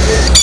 Thokkottu.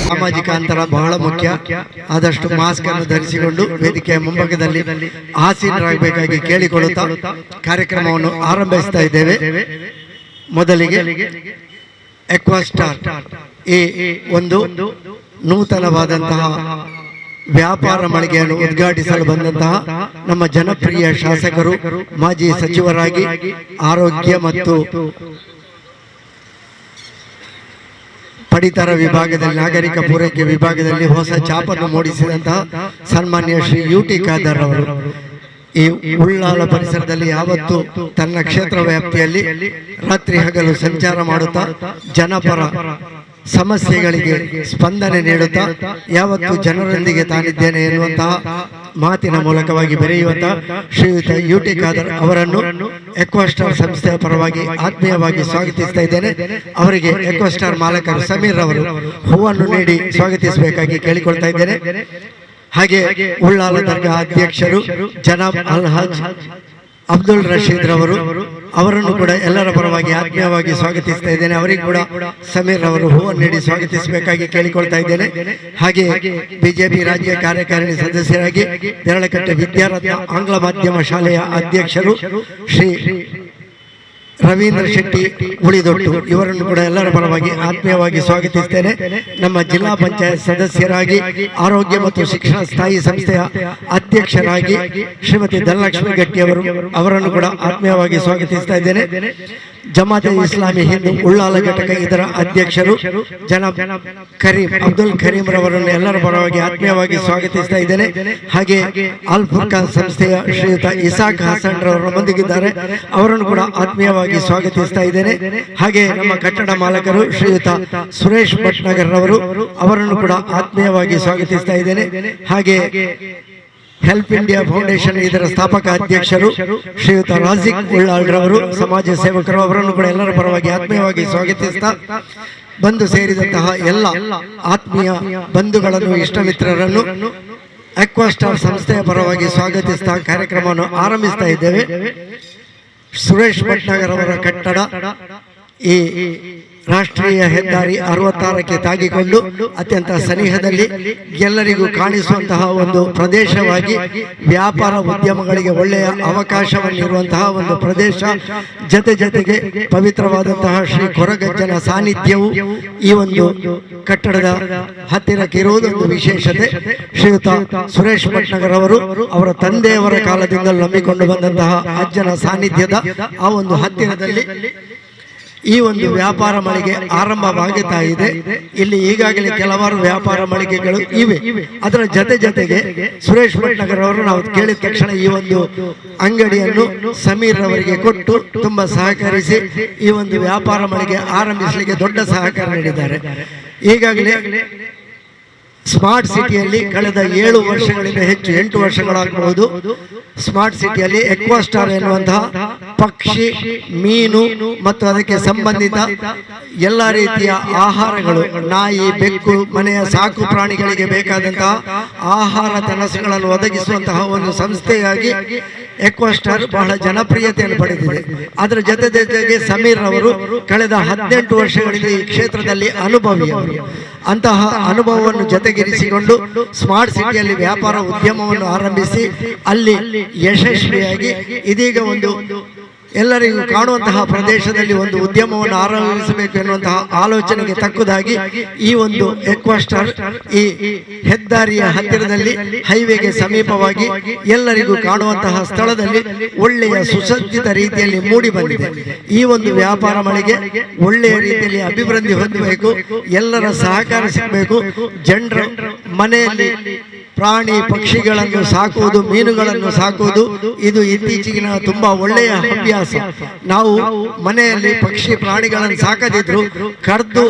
ಸಾಮಾಜಿಕ ಅಂತರ ಬಹಳ ಮುಖ್ಯ. ಆದಷ್ಟು ಮಾಸ್ಕ್ ಅನ್ನು ಧರಿಸಿಕೊಂಡು ವೇದಿಕೆಯ ಮುಂಭಾಗದಲ್ಲಿ ಆಸೀನರಾಗಬೇಕಾಗಿ ಕೇಳಿಕೊಳ್ಳುತ್ತಾ ಕಾರ್ಯಕ್ರಮವನ್ನು ಆರಂಭಿಸ್ತಾ ಇದ್ದೇವೆ. ಮೊದಲಿಗೆ ಎಕ್ವಾಸ್ಟಾರ್ ಈ ಒಂದು ನೂತನವಾದಂತಹ ವ್ಯಾಪಾರ ಮಳಿಗೆಯನ್ನು ಉದ್ಘಾಟಿಸಲು ಬಂದಂತಹ ನಮ್ಮ ಜನಪ್ರಿಯ ಶಾಸಕರು, ಮಾಜಿ ಸಚಿವರಾಗಿ ಆರೋಗ್ಯ ಮತ್ತು ಪಡಿತರ ವಿಭಾಗದಲ್ಲಿ, ನಾಗರಿಕ ಪೂರೈಕೆ ವಿಭಾಗದಲ್ಲಿ ಹೊಸ ಛಾಪನ್ನು ಮೂಡಿಸಿದಂತಹ ಸನ್ಮಾನ್ಯ ಶ್ರೀ ಯುಟಿ ಖಾದರ್ ಅವರು ಈ ಉಳ್ಳಾಲ ಪರಿಸರದಲ್ಲಿ ಯಾವತ್ತು ತನ್ನ ಕ್ಷೇತ್ರ ವ್ಯಾಪ್ತಿಯಲ್ಲಿ ರಾತ್ರಿ ಹಗಲು ಸಂಚಾರ ಮಾಡುತ್ತಾ ಜನಪರ ಸಮಸ್ಯೆಗಳಿಗೆ ಸ್ಪಂದನೆ ನೀಡುತ್ತಾ ಯಾವತ್ತು ಜನರೊಂದಿಗೆ ತಾನಿದ್ದೇನೆ ಎನ್ನುವಂತಹ ಮಾತಿನ ಮೂಲಕವಾಗಿ ಬೆರೆಯುವಂತಹ ಶ್ರೀಯುತ ಯುಟಿ ಖಾದರ್ ಅವರನ್ನು ಎಕ್ವಾಸ್ಟಾರ್ ಸಂಸ್ಥೆಯ ಪರವಾಗಿ ಆತ್ಮೀಯವಾಗಿ ಸ್ವಾಗತಿಸ್ತಾ ಇದ್ದೇನೆ. ಅವರಿಗೆ ಎಕ್ವಾಸ್ಟಾರ್ ಮಾಲಕರು ಸಮೀರ್ ಅವರು ಹೂವನ್ನು ನೀಡಿ ಸ್ವಾಗತಿಸಬೇಕಾಗಿ ಕೇಳಿಕೊಳ್ತಾ ಇದ್ದೇನೆ. ಹಾಗೆ ಉಳ್ಳಾಲ ದರ್ಗಾ ಅಧ್ಯಕ್ಷರು ಜನಾಬ್ ಅಲ್ಹಾಜ್ ಅಬ್ದುಲ್ ರಶೀದ್ ರವರು, ಅವರನ್ನು ಕೂಡ ಎಲ್ಲರ ಪರವಾಗಿ ಆತ್ಮೀಯವಾಗಿ ಸ್ವಾಗತಿಸ್ತಾ ಇದ್ದೇನೆ. ಅವರಿಗೆ ಕೂಡ ಸಮೀರ್ ಅವರು ಹೂವನ್ನು ನೀಡಿ ಸ್ವಾಗತಿಸಬೇಕಾಗಿ ಕೇಳಿಕೊಳ್ತಾ ಇದ್ದೇನೆ. ಹಾಗೆ ಬಿಜೆಪಿ ರಾಜ್ಯ ಕಾರ್ಯಕಾರಿಣಿ ಸದಸ್ಯರಾಗಿ ದೇರಳಕಟ್ಟೆ ವಿದ್ಯಾರತ್ನ ಆಂಗ್ಲ ಮಾಧ್ಯಮ ಶಾಲೆಯ ಅಧ್ಯಕ್ಷರು ಶ್ರೀ ರವೀಂದ್ರ ಶೆಟ್ಟಿ ಉಳಿದೊಟ್ಟು, ಇವರನ್ನು ಕೂಡ ಎಲ್ಲರ ಪರವಾಗಿ ಆತ್ಮೀಯವಾಗಿ ಸ್ವಾಗತಿಸ್ತೇನೆ. ನಮ್ಮ ಜಿಲ್ಲಾ ಪಂಚಾಯತ್ ಸದಸ್ಯರಾಗಿ ಆರೋಗ್ಯ ಮತ್ತು ಶಿಕ್ಷಣ ಸ್ಥಾಯಿ ಸಂಸ್ಥೆಯ ಅಧ್ಯಕ್ಷರಾಗಿ ಶ್ರೀಮತಿ ಧನಲಕ್ಷ್ಮಿ ಗಟ್ಟಿ ಅವರನ್ನು ಕೂಡ ಆತ್ಮೀಯವಾಗಿ ಸ್ವಾಗತಿಸ್ತಾ ಇದ್ದೇನೆ. ಜಮಾತೆ ಇಸ್ಲಾಮಿ ಹಿಂದೂ ಉಳ್ಳಾಲ ಘಟಕ ಇದರ ಅಧ್ಯಕ್ಷರು ಜನಾಬ್ ಕರೀಂ ಅಬ್ದುಲ್ ಕರೀಂ ರವರನ್ನು ಎಲ್ಲರ ಪರವಾಗಿ ಆತ್ಮೀಯವಾಗಿ ಸ್ವಾಗತಿಸ್ತಾ ಇದ್ದೇನೆ. ಹಾಗೆ ಅಲ್ ಫುರ್ಖಾನ್ ಸಂಸ್ಥೆಯ ಶ್ರೀಯುತ ಇಸಾಕ್ ಹಸನ್ ರವರು ಬಂದಿದ್ದಾರೆ, ಅವರನ್ನು ಕೂಡ ಆತ್ಮೀಯವಾಗಿ ಸ್ವಾಗತಿಸ್ತಾ ಇದ್ದೇನೆ. ಹಾಗೆ ನಮ್ಮ ಕಟ್ಟಡ ಮಾಲಕರು ಶ್ರೀಯುತ ಸುರೇಶ್ ಭಟ್ನಗರ್ ರವರು, ಅವರನ್ನು ಕೂಡ ಆತ್ಮೀಯವಾಗಿ ಸ್ವಾಗತಿಸ್ತಾ ಇದ್ದೇನೆ. ಹಾಗೆ ಹೆಲ್ಪ್ ಇಂಡಿಯಾ ಫೌಂಡೇಶನ್ ಇದರ ಸ್ಥಾಪಕ ಅಧ್ಯಕ್ಷರು ಶ್ರೀಯುತ ರಾಜಿಕ್ ಉಳ್ಳಾಳ್ ರವರು, ಸಮಾಜ ಸೇವಕರು, ಅವರನ್ನು ಕೂಡ ಎಲ್ಲರ ಪರವಾಗಿ ಆತ್ಮೀಯವಾಗಿ ಸ್ವಾಗತಿಸ್ತಾ ಬಂದು ಸೇರಿದಂತಹ ಎಲ್ಲ ಆತ್ಮೀಯ ಬಂಧುಗಳನ್ನು, ಇಷ್ಟ ಮಿತ್ರರನ್ನು ಎಕ್ವಾಸ್ಟಾರ್ ಸಂಸ್ಥೆಯ ಪರವಾಗಿ ಸ್ವಾಗತಿಸ್ತಾ ಕಾರ್ಯಕ್ರಮವನ್ನು ಆರಂಭಿಸ್ತಾ ಇದ್ದೇವೆ. ಸುರೇಶ್ ಭಟ್ನಗರ್ ಅವರ ಕಟ್ಟಡ ಈ ರಾಷ್ಟ್ರೀಯ ಹೆದ್ದಾರಿ 66ಕ್ಕೆ ತಾಗಿಕೊಂಡು ಅತ್ಯಂತ ಸನಿಹದಲ್ಲಿ ಎಲ್ಲರಿಗೂ ಕಾಣಿಸುವಂತಹ ಒಂದು ಪ್ರದೇಶವಾಗಿ ವ್ಯಾಪಾರ ಉದ್ಯಮಗಳಿಗೆ ಒಳ್ಳೆಯ ಅವಕಾಶವನ್ನಿರುವಂತಹ ಒಂದು ಪ್ರದೇಶ. ಜೊತೆಗೆ ಪವಿತ್ರವಾದಂತಹ ಶ್ರೀ ಕೊರಗಜ್ಜನ ಸಾನ್ನಿಧ್ಯವು ಈ ಒಂದು ಕಟ್ಟಡದ ಹತ್ತಿರಕ್ಕೆ ಇರುವುದೊಂದು ವಿಶೇಷತೆ. ಶ್ರೀಯುತ ಸುರೇಶ್ ಭಟ್ನಗರ್ ಅವರು ಅವರ ತಂದೆಯವರ ಕಾಲದಿಂದ ನಂಬಿಕೊಂಡು ಬಂದಂತಹ ಅಜ್ಜನ ಸಾನ್ನಿಧ್ಯದ ಆ ಒಂದು ಹತ್ತಿರದಲ್ಲಿ ಈ ಒಂದು ವ್ಯಾಪಾರ ಮಳಿಗೆ ಆರಂಭವಾಗುತ್ತಾ ಇದೆ. ಇಲ್ಲಿ ಈಗಾಗಲೇ ಕೆಲವಾರು ವ್ಯಾಪಾರ ಮಳಿಗೆಗಳು ಇವೆ. ಅದರ ಜೊತೆಗೆ ಸುರೇಶ್ ಭಟ್ನಗರ್ ಅವರು ನಾವು ಕೇಳಿದ ತಕ್ಷಣ ಈ ಒಂದು ಅಂಗಡಿಯನ್ನು ಸಮೀರ್ ಅವರಿಗೆ ಕೊಟ್ಟು ತುಂಬಾ ಸಹಕರಿಸಿ ಈ ಒಂದು ವ್ಯಾಪಾರ ಮಳಿಗೆ ಆರಂಭಿಸಲಿಕ್ಕೆ ದೊಡ್ಡ ಸಹಕಾರ ನೀಡಿದ್ದಾರೆ. ಈಗಾಗಲೇ ಸ್ಮಾರ್ಟ್ ಸಿಟಿಯಲ್ಲಿ ಕಳೆದ 7 ವರ್ಷಗಳಿಂದ ಹೆಚ್ಚು 8 ವರ್ಷಗಳಾಗಬಹುದು ಸ್ಮಾರ್ಟ್ ಸಿಟಿಯಲ್ಲಿ ಎಕ್ವಾಸ್ಟಾರ್ ಎನ್ನುವಂತಹ ಪಕ್ಷಿ, ಮೀನು ಮತ್ತು ಅದಕ್ಕೆ ಸಂಬಂಧಿತ ಎಲ್ಲ ರೀತಿಯ ಆಹಾರಗಳು, ನಾಯಿ, ಬೆಕ್ಕು, ಮನೆಯ ಸಾಕು ಪ್ರಾಣಿಗಳಿಗೆ ಬೇಕಾದಂತಹ ಆಹಾರ ತನಸುಗಳನ್ನು ಒದಗಿಸುವಂತಹ ಒಂದು ಸಂಸ್ಥೆಯಾಗಿ ಎಕ್ವಾಸ್ಟಾರ್ ಬಹಳ ಜನಪ್ರಿಯತೆಯನ್ನು ಪಡೆದಿದೆ. ಅದರ ಜೊತೆಗೆ ಸಮೀರ್ ಅವರು ಕಳೆದ 18 ವರ್ಷಗಳಿಂದ ಈ ಕ್ಷೇತ್ರದಲ್ಲಿ ಅನುಭವಿಯವರು. ಅಂತಹ ಅನುಭವವನ್ನು ಜೊತೆಗಿರಿಸಿಕೊಂಡು ಸ್ಮಾರ್ಟ್ ಸಿಟಿಯಲ್ಲಿ ವ್ಯಾಪಾರ ಉದ್ಯಮವನ್ನು ಆರಂಭಿಸಿ ಅಲ್ಲಿ ಯಶಸ್ವಿಯಾಗಿ ಇದೀಗ ಒಂದು ಎಲ್ಲರಿಗೂ ಕಾಣುವಂತಹ ಪ್ರದೇಶದಲ್ಲಿ ಒಂದು ಉದ್ಯಮವನ್ನು ಆರಂಭಿಸಬೇಕು ಎನ್ನುವಂತಹ ಆಲೋಚನೆಗೆ ತಕ್ಕುದಾಗಿ ಈ ಒಂದು ಎಕ್ವಾಸ್ಟಾರ್ ಈ ಹೆದ್ದಾರಿಯ ಹತ್ತಿರದಲ್ಲಿ ಹೈವೇಗೆ ಸಮೀಪವಾಗಿ ಎಲ್ಲರಿಗೂ ಕಾಣುವಂತಹ ಸ್ಥಳದಲ್ಲಿ ಒಳ್ಳೆಯ ಸುಸಜ್ಜಿತ ರೀತಿಯಲ್ಲಿ ಮೂಡಿ ಬಂದಿದೆ. ಈ ಒಂದು ವ್ಯಾಪಾರ ಮಳಿಗೆ ಒಳ್ಳೆಯ ರೀತಿಯಲ್ಲಿ ಅಭಿವೃದ್ಧಿ ಹೊಂದಬೇಕು, ಎಲ್ಲರ ಸಹಕಾರ ಸಿಗಬೇಕು. ಜನರ ಮನೆಯಲ್ಲಿ ಪ್ರಾಣಿ ಪಕ್ಷಿಗಳನ್ನು ಸಾಕುವುದು, ಮೀನುಗಳನ್ನು ಸಾಕುವುದು ಇದು ಇತ್ತೀಚೆಗಿನ ತುಂಬಾ ಒಳ್ಳೆಯ ಅಭ್ಯಾಸ. ನಾವು ಮನೆಯಲ್ಲಿ ಪಕ್ಷಿ ಪ್ರಾಣಿಗಳನ್ನು ಸಾಕದಿದ್ರು ಕಡ್ದು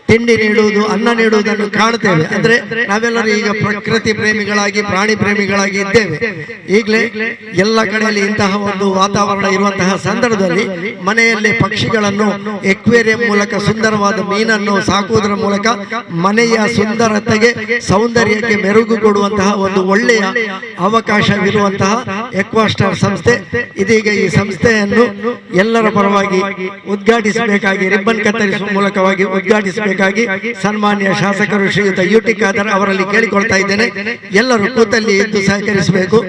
ತಿಂಡಿ ನೀಡುವುದು, ಅನ್ನ ನೀಡುವುದನ್ನು ಕಾಣುತ್ತೇವೆ. ಅಂದ್ರೆ ನಾವೆಲ್ಲರೂ ಈಗ ಪ್ರಕೃತಿ ಪ್ರೇಮಿಗಳಾಗಿ ಪ್ರಾಣಿ ಪ್ರೇಮಿಗಳಾಗಿ ಇದ್ದೇವೆ. ಈಗಲೇ ಎಲ್ಲ ಕಡೆಯಲ್ಲಿ ಇಂತಹ ಒಂದು ವಾತಾವರಣ ಇರುವಂತಹ ಸಂದರ್ಭದಲ್ಲಿ ಮನೆಯಲ್ಲಿ ಪಕ್ಷಿಗಳನ್ನು ಎಕ್ವೇರಿಯಂ ಮೂಲಕ ಸುಂದರವಾದ ಮೀನನ್ನು ಸಾಕುವುದರ ಮೂಲಕ ಮನೆಯ ಸುಂದರತೆಗೆ ಸೌಂದರ್ಯಕ್ಕೆ ಮೆರುಗು ಕೊಡುವಂತಹ ಒಂದು ಒಳ್ಳೆಯ ಅವಕಾಶವಿರುವಂತಹ ಎಕ್ವಾಸ್ಟಾರ್ ಸಂಸ್ಥೆ. ಇದೀಗ ಈ ಸಂಸ್ಥೆಯನ್ನು ಎಲ್ಲರ ಪರವಾಗಿ ಉದ್ಘಾಟಿಸಬೇಕಾಗಿ ರಿಬ್ಬನ್ ಕತ್ತರಿಸುವ ಮೂಲಕವಾಗಿ ಉದ್ಘಾಟಿಸಬೇಕು ಸನ್ಮಾನ್ಯ ಶಾಸಕರು ಶ್ರೀಯುತ ಯುಟಿ ಖಾದರ್ ಅವರಲ್ಲಿ ಕೇಳಿಕೊಳ್ತಾ ಇದ್ದೇನೆ. ಎಲ್ಲರೂ ಕೂತಲ್ಲಿ ಎದ್ದು ಸಹಕರಿಸಬೇಕು.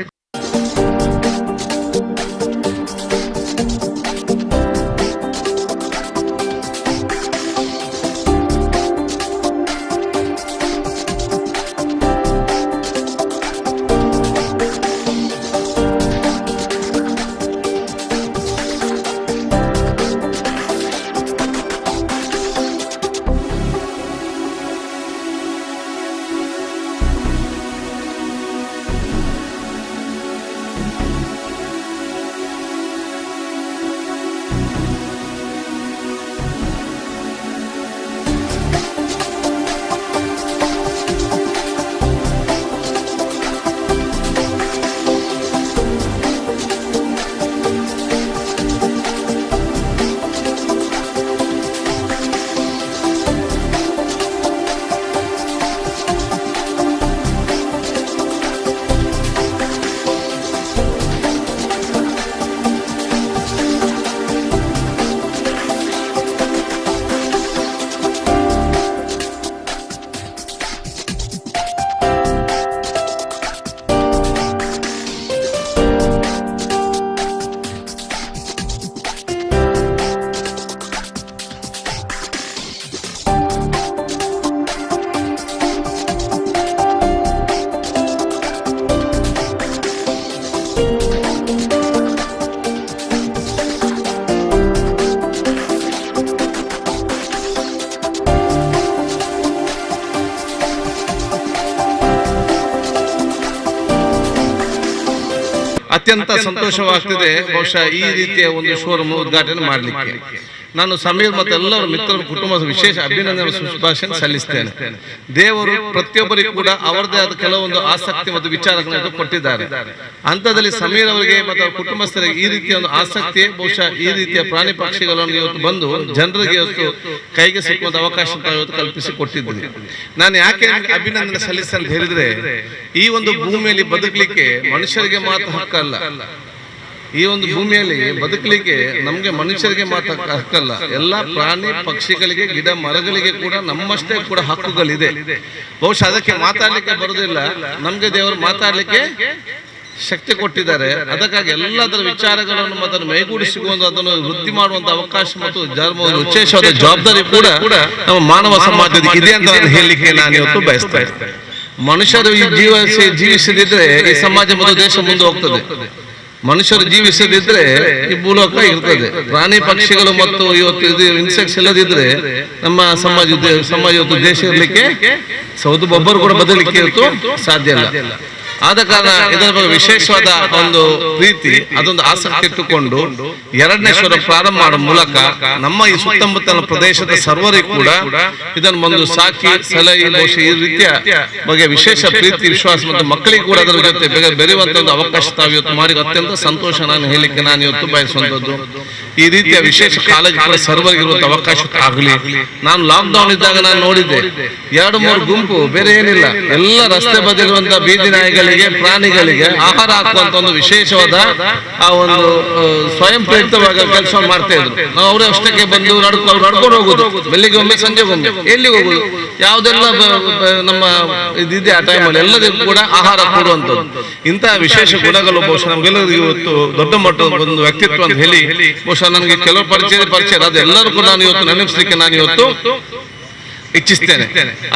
ಅತ್ಯಂತ ಸಂತೋಷವಾಗ್ತಿದೆ ಬಹುಶಃ ಈ ರೀತಿಯ ಒಂದು ಶೋರೂಮ್ ಉದ್ಘಾಟನೆ ಮಾಡಲಿಕ್ಕೆ. ನಾನು ಸಮೀರ್ ಮತ್ತು ಎಲ್ಲರ ಮಿತ್ರರ ಕುಟುಂಬದ ವಿಶೇಷ ಅಭಿನಂದನೆ ಶುಭಾಶಯ ಸಲ್ಲಿಸ್ತೇನೆ. ದೇವರು ಪ್ರತಿಯೊಬ್ಬರಿಗೂ ಕೂಡ ಅವರದೇ ಆದ ಕೆಲವೊಂದು ಆಸಕ್ತಿ ಮತ್ತು ವಿಚಾರಗಳನ್ನು ಕೊಟ್ಟಿದ್ದಾರೆ. ಅಂತದಲ್ಲಿ ಸಮೀರ್ ಅವರಿಗೆ ಮತ್ತು ಅವರ ಕುಟುಂಬಸ್ಥರಿಗೆ ಈ ರೀತಿಯ ಒಂದು ಆಸಕ್ತಿ ಬಹುಶಃ ಈ ರೀತಿಯ ಪ್ರಾಣಿ ಪಕ್ಷಿಗಳನ್ನು ಇವತ್ತು ಬಂದು ಜನರಿಗೆ ಇವತ್ತು ಕೈಗೆ ಸಿಕ್ಕುವಂತ ಅವಕಾಶ ಇವತ್ತು ಕಲ್ಪಿಸಿ ಕೊಟ್ಟಿದ್ದೀನಿ. ನಾನು ಯಾಕೆ ಅಭಿನಂದನೆ ಸಲ್ಲಿಸ್ತೇನೆ ಅಂತ ಹೇಳಿದ್ರೆ, ಈ ಒಂದು ಭೂಮಿಯಲ್ಲಿ ಬದುಕಲಿಕ್ಕೆ ಮನುಷ್ಯರಿಗೆ ಮಾತ್ರ ಹಕ್ಕಲ್ಲ. ಈ ಒಂದು ಭೂಮಿಯಲ್ಲಿ ಬದುಕಲಿಕ್ಕೆ ನಮ್ಗೆ ಮನುಷ್ಯರಿಗೆ ಮಾತ್ರ ಹಕ್ಕಲ್ಲ, ಎಲ್ಲಾ ಪ್ರಾಣಿ ಪಕ್ಷಿಗಳಿಗೆ ಗಿಡ ಮರಗಳಿಗೆ ಕೂಡ ನಮ್ಮಷ್ಟೇ ಕೂಡ ಹಕ್ಕುಗಳಿದೆ. ಬಹುಶಃ ಅದಕ್ಕೆ ಮಾತಾಡ್ಲಿಕ್ಕೆ ಬರುವುದಿಲ್ಲ, ನಮ್ಗೆ ದೇವರು ಮಾತಾಡ್ಲಿಕ್ಕೆ ಶಕ್ತಿ ಕೊಟ್ಟಿದ್ದಾರೆ. ಅದಕ್ಕಾಗಿ ಎಲ್ಲದರ ವಿಚಾರಗಳನ್ನು ಮತ್ತು ಮೈಗೂಡಿಸಿಕೊಂಡು ಅದನ್ನು ವೃದ್ಧಿ ಮಾಡುವಂತ ಅವಕಾಶ ಮತ್ತು ವಿಶೇಷವಾದ ಜವಾಬ್ದಾರಿ ಕೂಡ ನಮ್ಮ ಮಾನವ ಸಮಾಜದ ಇದೆ ಅಂತ ನಾನು ಹೇಳಲಿಕ್ಕೆ ನಾನು ಇವತ್ತು ಬಯಸ್ತಾ ಇರ್ತೇನೆ. ಮನುಷ್ಯರು ಈ ಜೀವಿಸದಿದ್ರೆ ಈ ಸಮಾಜ ಮತ್ತು ದೇಶ ಮುಂದೆ ಹೋಗ್ತದೆ. ಮನುಷ್ಯರು ಜೀವಿಸದಿದ್ರೆ ಈ ಭೂಲೋಕ ಇರ್ತದೆ. ಪ್ರಾಣಿ ಪಕ್ಷಿಗಳು ಮತ್ತು ಇವತ್ತು ಇದು ಇನ್ಸೆಕ್ಟ್ಸ್ ಇಲ್ಲದಿದ್ರೆ ನಮ್ಮ ಸಮಾಜ ಇವತ್ತು ದೇಶ ಇರಲಿಕ್ಕೆ ಒಬ್ಬರು ಕೂಡ ಬದಲಿಕ್ಕೆ ಇವತ್ತು ಸಾಧ್ಯ ಇಲ್ಲ. ಆದ ಕಾರಣ ಇದರ ಬಗ್ಗೆ ವಿಶೇಷವಾದ ಒಂದು ಪ್ರೀತಿ, ಅದೊಂದು ಆಸಕ್ತಿ ಇಟ್ಟುಕೊಂಡು ಎರಡನೇ ಶೋರ ಪ್ರಾರಂಭ ಮಾಡುವ ಮೂಲಕ ನಮ್ಮ ಈ ಸುತ್ತಮುತ್ತಲ ಪ್ರದೇಶದ ಸರ್ವರಿಗೂ ಕೂಡ ಇದನ್ನು ಒಂದು ಸಾಕಿ ಸಲಹೆ ಈ ರೀತಿಯ ಬಗ್ಗೆ ವಿಶೇಷ ಪ್ರೀತಿ ವಿಶ್ವಾಸ ಮತ್ತು ಮಕ್ಕಳಿಗೆ ಕೂಡ ಅದರ ಜೊತೆ ಬೆರೆಯುವಂತ ಒಂದು ಅವಕಾಶ ತಾವು ಇವತ್ತು ಮಾಡಿ ಅತ್ಯಂತ ಸಂತೋಷ ನಾನು ಹೇಳಿಕ್ಕೆ ನಾನು ಇವತ್ತು ಬಯಸುವಂತದ್ದು. ಈ ರೀತಿಯ ವಿಶೇಷ ಕಾಲೇಜ್ ಕೂಡ ಸರ್ವರಿಗಿರುವಂತ ಅವಕಾಶ ಆಗಲಿ. ನಾನು ಲಾಕ್ ಡೌನ್ ಇದ್ದಾಗ ನಾನು ನೋಡಿದ್ದೆ 2-3 ಗುಂಪು, ಬೇರೆ ಏನಿಲ್ಲ, ಎಲ್ಲ ರಸ್ತೆ ಬದಿರುವಂತಹ ಬೀದಿ ನಾಯಿಗಳು ನಾಯಿಗಳಿಗೆ ಪ್ರಾಣಿಗಳಿಗೆ ಆಹಾರ ಹಾಕುವಂತ ಒಂದು ವಿಶೇಷವಾದ ಆ ಒಂದು ಸ್ವಯಂ ಪ್ರೇರಿತವಾಗಿ ಕೆಲಸ ಮಾಡ್ತಾ ಇದ್ರು. ನಾವು ಅವರೇ ಅಷ್ಟಕ್ಕೆ ಬಂದು ನಡ್ಕೊಂಡು ಹೋಗುದು, ಬೆಳಿಗ್ಗೆ ಒಮ್ಮೆ ಸಂಜೆಗೆ ಒಮ್ಮೆ, ಎಲ್ಲಿಗೆ ಹೋಗುದು, ಯಾವುದೆಲ್ಲ ನಮ್ಮ ಇದಿದೆ ಆ ಟೈಮಲ್ಲಿ ಎಲ್ಲರಿಗೂ ಕೂಡ ಆಹಾರ ಕೊಡುವಂಥದ್ದು. ಇಂತಹ ವಿಶೇಷ ಗುಣಗಳು ಬಹುಶಃ ನಮ್ಗೆಲ್ಲರಿಗೂ ಇವತ್ತು ದೊಡ್ಡ ಮಟ್ಟದ ಒಂದು ವ್ಯಕ್ತಿತ್ವ ಅಂತ ಹೇಳಿ ಬಹುಶಃ ನನಗೆ ಕೆಲವು ಪರಿಚಯ ಅದೆಲ್ಲರೂ ಕೂಡ ನಾನು ಇವತ್ತು ನೆನಪಿಸ್ಲಿಕ್ಕೆ ನಾನು ಇವತ್ತು ಇಚ್ಛಿಸ್ತೇನೆ.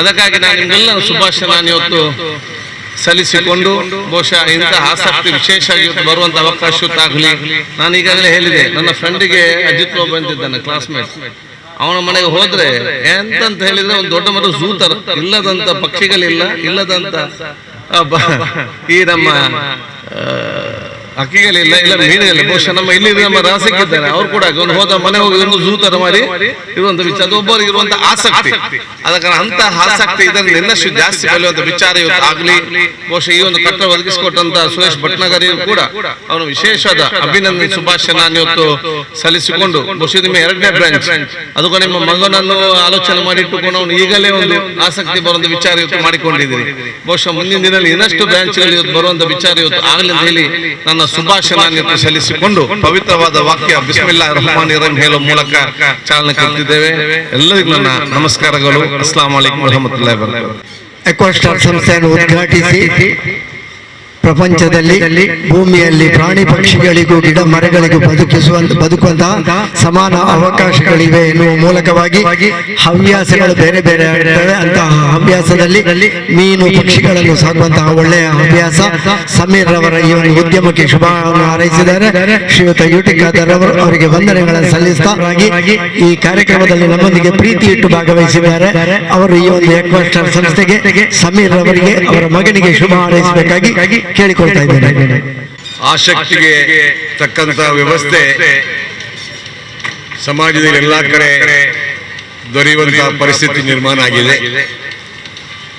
ಅದಕ್ಕಾಗಿ ನಾನು ನಿಮ್ಗೆಲ್ಲ ಶುಭಾಶಯ ನಾನು ಇವತ್ತು ಸಲ್ಲಿಸಿಕೊಂಡು ಬಹುಶಃ ಇಂತಹ ಆಸಕ್ತಿ ವಿಶೇಷವಾಗಿ ಬರುವಂತ ಅವಕಾಶ ಆಗಲಿ. ನಾನು ಈಗಾಗಲೇ ಹೇಳಿದೆ, ನನ್ನ ಫ್ರೆಂಡಿಗೆ ಅಜಿತ್ ಬಾಬು ಅಂತಿದ್ದಾನೆ ಕ್ಲಾಸ್ಮೇಟ್, ಅವನ ಮನೆಗೆ ಹೋದ್ರೆ ಎಂತಂತ ಹೇಳಿದ್ರೆ ಒಂದು ದೊಡ್ಡ ಮಟ್ಟ ಝೂ ತರ, ಇಲ್ಲದಂತ ಪಕ್ಷಿಗಳಿಲ್ಲ, ಇಲ್ಲದಂತ ಈ ನಮ್ಮ ಹಕ್ಕಿಗಳಿಲ್ಲ, ಇಲ್ಲ ಮೀನುಗಳಿಲ್ಲ. ಬಹುಶಃ ನಮ್ಮ ಇಲ್ಲಿ ನಮ್ಮ ರಾಸಿಕ್ಕಿದ್ದಾರೆ, ಅವ್ರು ಕೂಡ ಒಂದು ಹೋದ ಮನೆ ಹೋಗಿ ಒಂದು ಝೂ ತರ ಮಾಡಿ ಇರುವಂತ ವಿಚಾರ, ಅದು ಒಬ್ಬರಿಗೆ ಇರುವಂತ ಆಸಕ್ತಿ. ಅದ ಕಾರಣ ಅಂತ ಆಸಕ್ತಿ ಇದನ್ನು ಇನ್ನಷ್ಟು ಜಾಸ್ತಿ ಬೆಳೆಯುವಂತ ವಿಚಾರ ಇವತ್ತು ಆಗ್ಲಿ. ಬಹುಶಃ ಈ ಒಂದು ಕಟ್ಟಡ ಒದಗಿಸಿಕೊಟ್ಟಂತ ಸುರೇಶ್ ಭಟ್ನಗರಿಗೂ ಕೂಡ ಅವನು ವಿಶೇಷವಾದ ಅಭಿನಂದನೆ ಶುಭಾಶಯ ನಾನು ಇವತ್ತು ಸಲ್ಲಿಸಿಕೊಂಡು, ಬಹುಶಃ ನಿಮ್ಮ 2ನೇ ಬ್ರಾಂಚ್ ಅದು ಕೂಡ ನಿಮ್ಮ ಮಗನನ್ನು ಆಲೋಚನೆ ಮಾಡಿ ಇಟ್ಟುಕೊಂಡು ಅವನು ಈಗಲೇ ಒಂದು ಆಸಕ್ತಿ ಬರುವಂತ ವಿಚಾರ ಇವತ್ತು ಮಾಡಿಕೊಂಡಿದ್ದೀರಿ. ಬಹುಶಃ ಮುಂದಿನ ದಿನದಲ್ಲಿ ಇನ್ನಷ್ಟು ಬ್ರಾಂಚ್ಗಳು ಇವತ್ತು ಬರುವಂತ ವಿಚಾರ ಇವತ್ತು ಆಗಲಿ ಅಂತ ಹೇಳಿ ನನ್ನ ಶುಭಾಶಯ ನಾನು ಸಲ್ಲಿಸಿಕೊಂಡು ಪವಿತ್ರವಾದ ವಾಕ್ಯ ಬಿಸ್ಮಿಲ್ಲಾಹಿರ್ ರಹಮಾನಿರ್ ರಹೀಂ ಹೇಳುವ ಮೂಲಕ ಚಾಲನೆ ಕೊಡ್ತಿದ್ದೇವೆ. ಎಲ್ಲರಿಗೂ ನನ್ನ ನಮಸ್ಕಾರಗಳು. ಅಸ್ಸಲಾಮು ಅಲೈಕುಂ ವರಹಮತುಲ್ಲಾಹಿ ವಬರಕಾತುಹು. ಎಕ್ವಾಸ್ಟಾರ್ ಸಂಸ್ಥೆಯನ್ನು ಉದ್ಘಾಟಿಸಿ ಪ್ರಪಂಚದಲ್ಲಿ ಭೂಮಿಯಲ್ಲಿ ಪ್ರಾಣಿ ಪಕ್ಷಿಗಳಿಗೂ ಗಿಡ ಮರಗಳಿಗೂ ಬದುಕುವಂತಹ ಸಮಾನ ಅವಕಾಶಗಳಿವೆ ಎನ್ನುವ ಮೂಲಕವಾಗಿ ಹವ್ಯಾಸಗಳು ಬೇರೆ ಬೇರೆ ಆಗಿರ್ತವೆ. ಅಂತಹ ಹವ್ಯಾಸದಲ್ಲಿ ಮೀನು ಪಕ್ಷಿಗಳನ್ನು ಸಾಕುವಂತಹ ಒಳ್ಳೆಯ ಹವ್ಯಾಸ ಸಮೀರ್ ರವರ ಈ ಒಂದು ಉದ್ಯಮಕ್ಕೆ ಶುಭವನ್ನು ಹಾರೈಸಿದ್ದಾರೆ. ಶ್ರೀಯುತ ಯುಟಿ ಖಾದರ್ ಅವರು ಅವರಿಗೆ ವಂದನೆಗಳನ್ನು ಸಲ್ಲಿಸ್ತಾ ಈ ಕಾರ್ಯಕ್ರಮದಲ್ಲಿ ನಮ್ಮೊಂದಿಗೆ ಪ್ರೀತಿ ಇಟ್ಟು ಭಾಗವಹಿಸಿದ್ದಾರೆ. ಅವರು ಈ ಒಂದು ಎಕ್ವಾಸ್ಟಾರ್ ಸಂಸ್ಥೆಗೆ ಸಮೀರ್ ರವರಿಗೆ ಅವರ ಮಗನಿಗೆ ಶುಭ ಹಾರೈಸಬೇಕಾಗಿ ಕೇಳಿಕೊಳ್ತಾ ಇದ್ದೇನೆ. ಆಸಕ್ತಿಗೆ ತಕ್ಕಂತ ವ್ಯವಸ್ಥೆ ಸಮಾಜದಲ್ಲಿ ಎಲ್ಲಾ ಕಡೆ ದೊರೆಯುವಂತಹ ಪರಿಸ್ಥಿತಿ ನಿರ್ಮಾಣ ಆಗಿದೆ.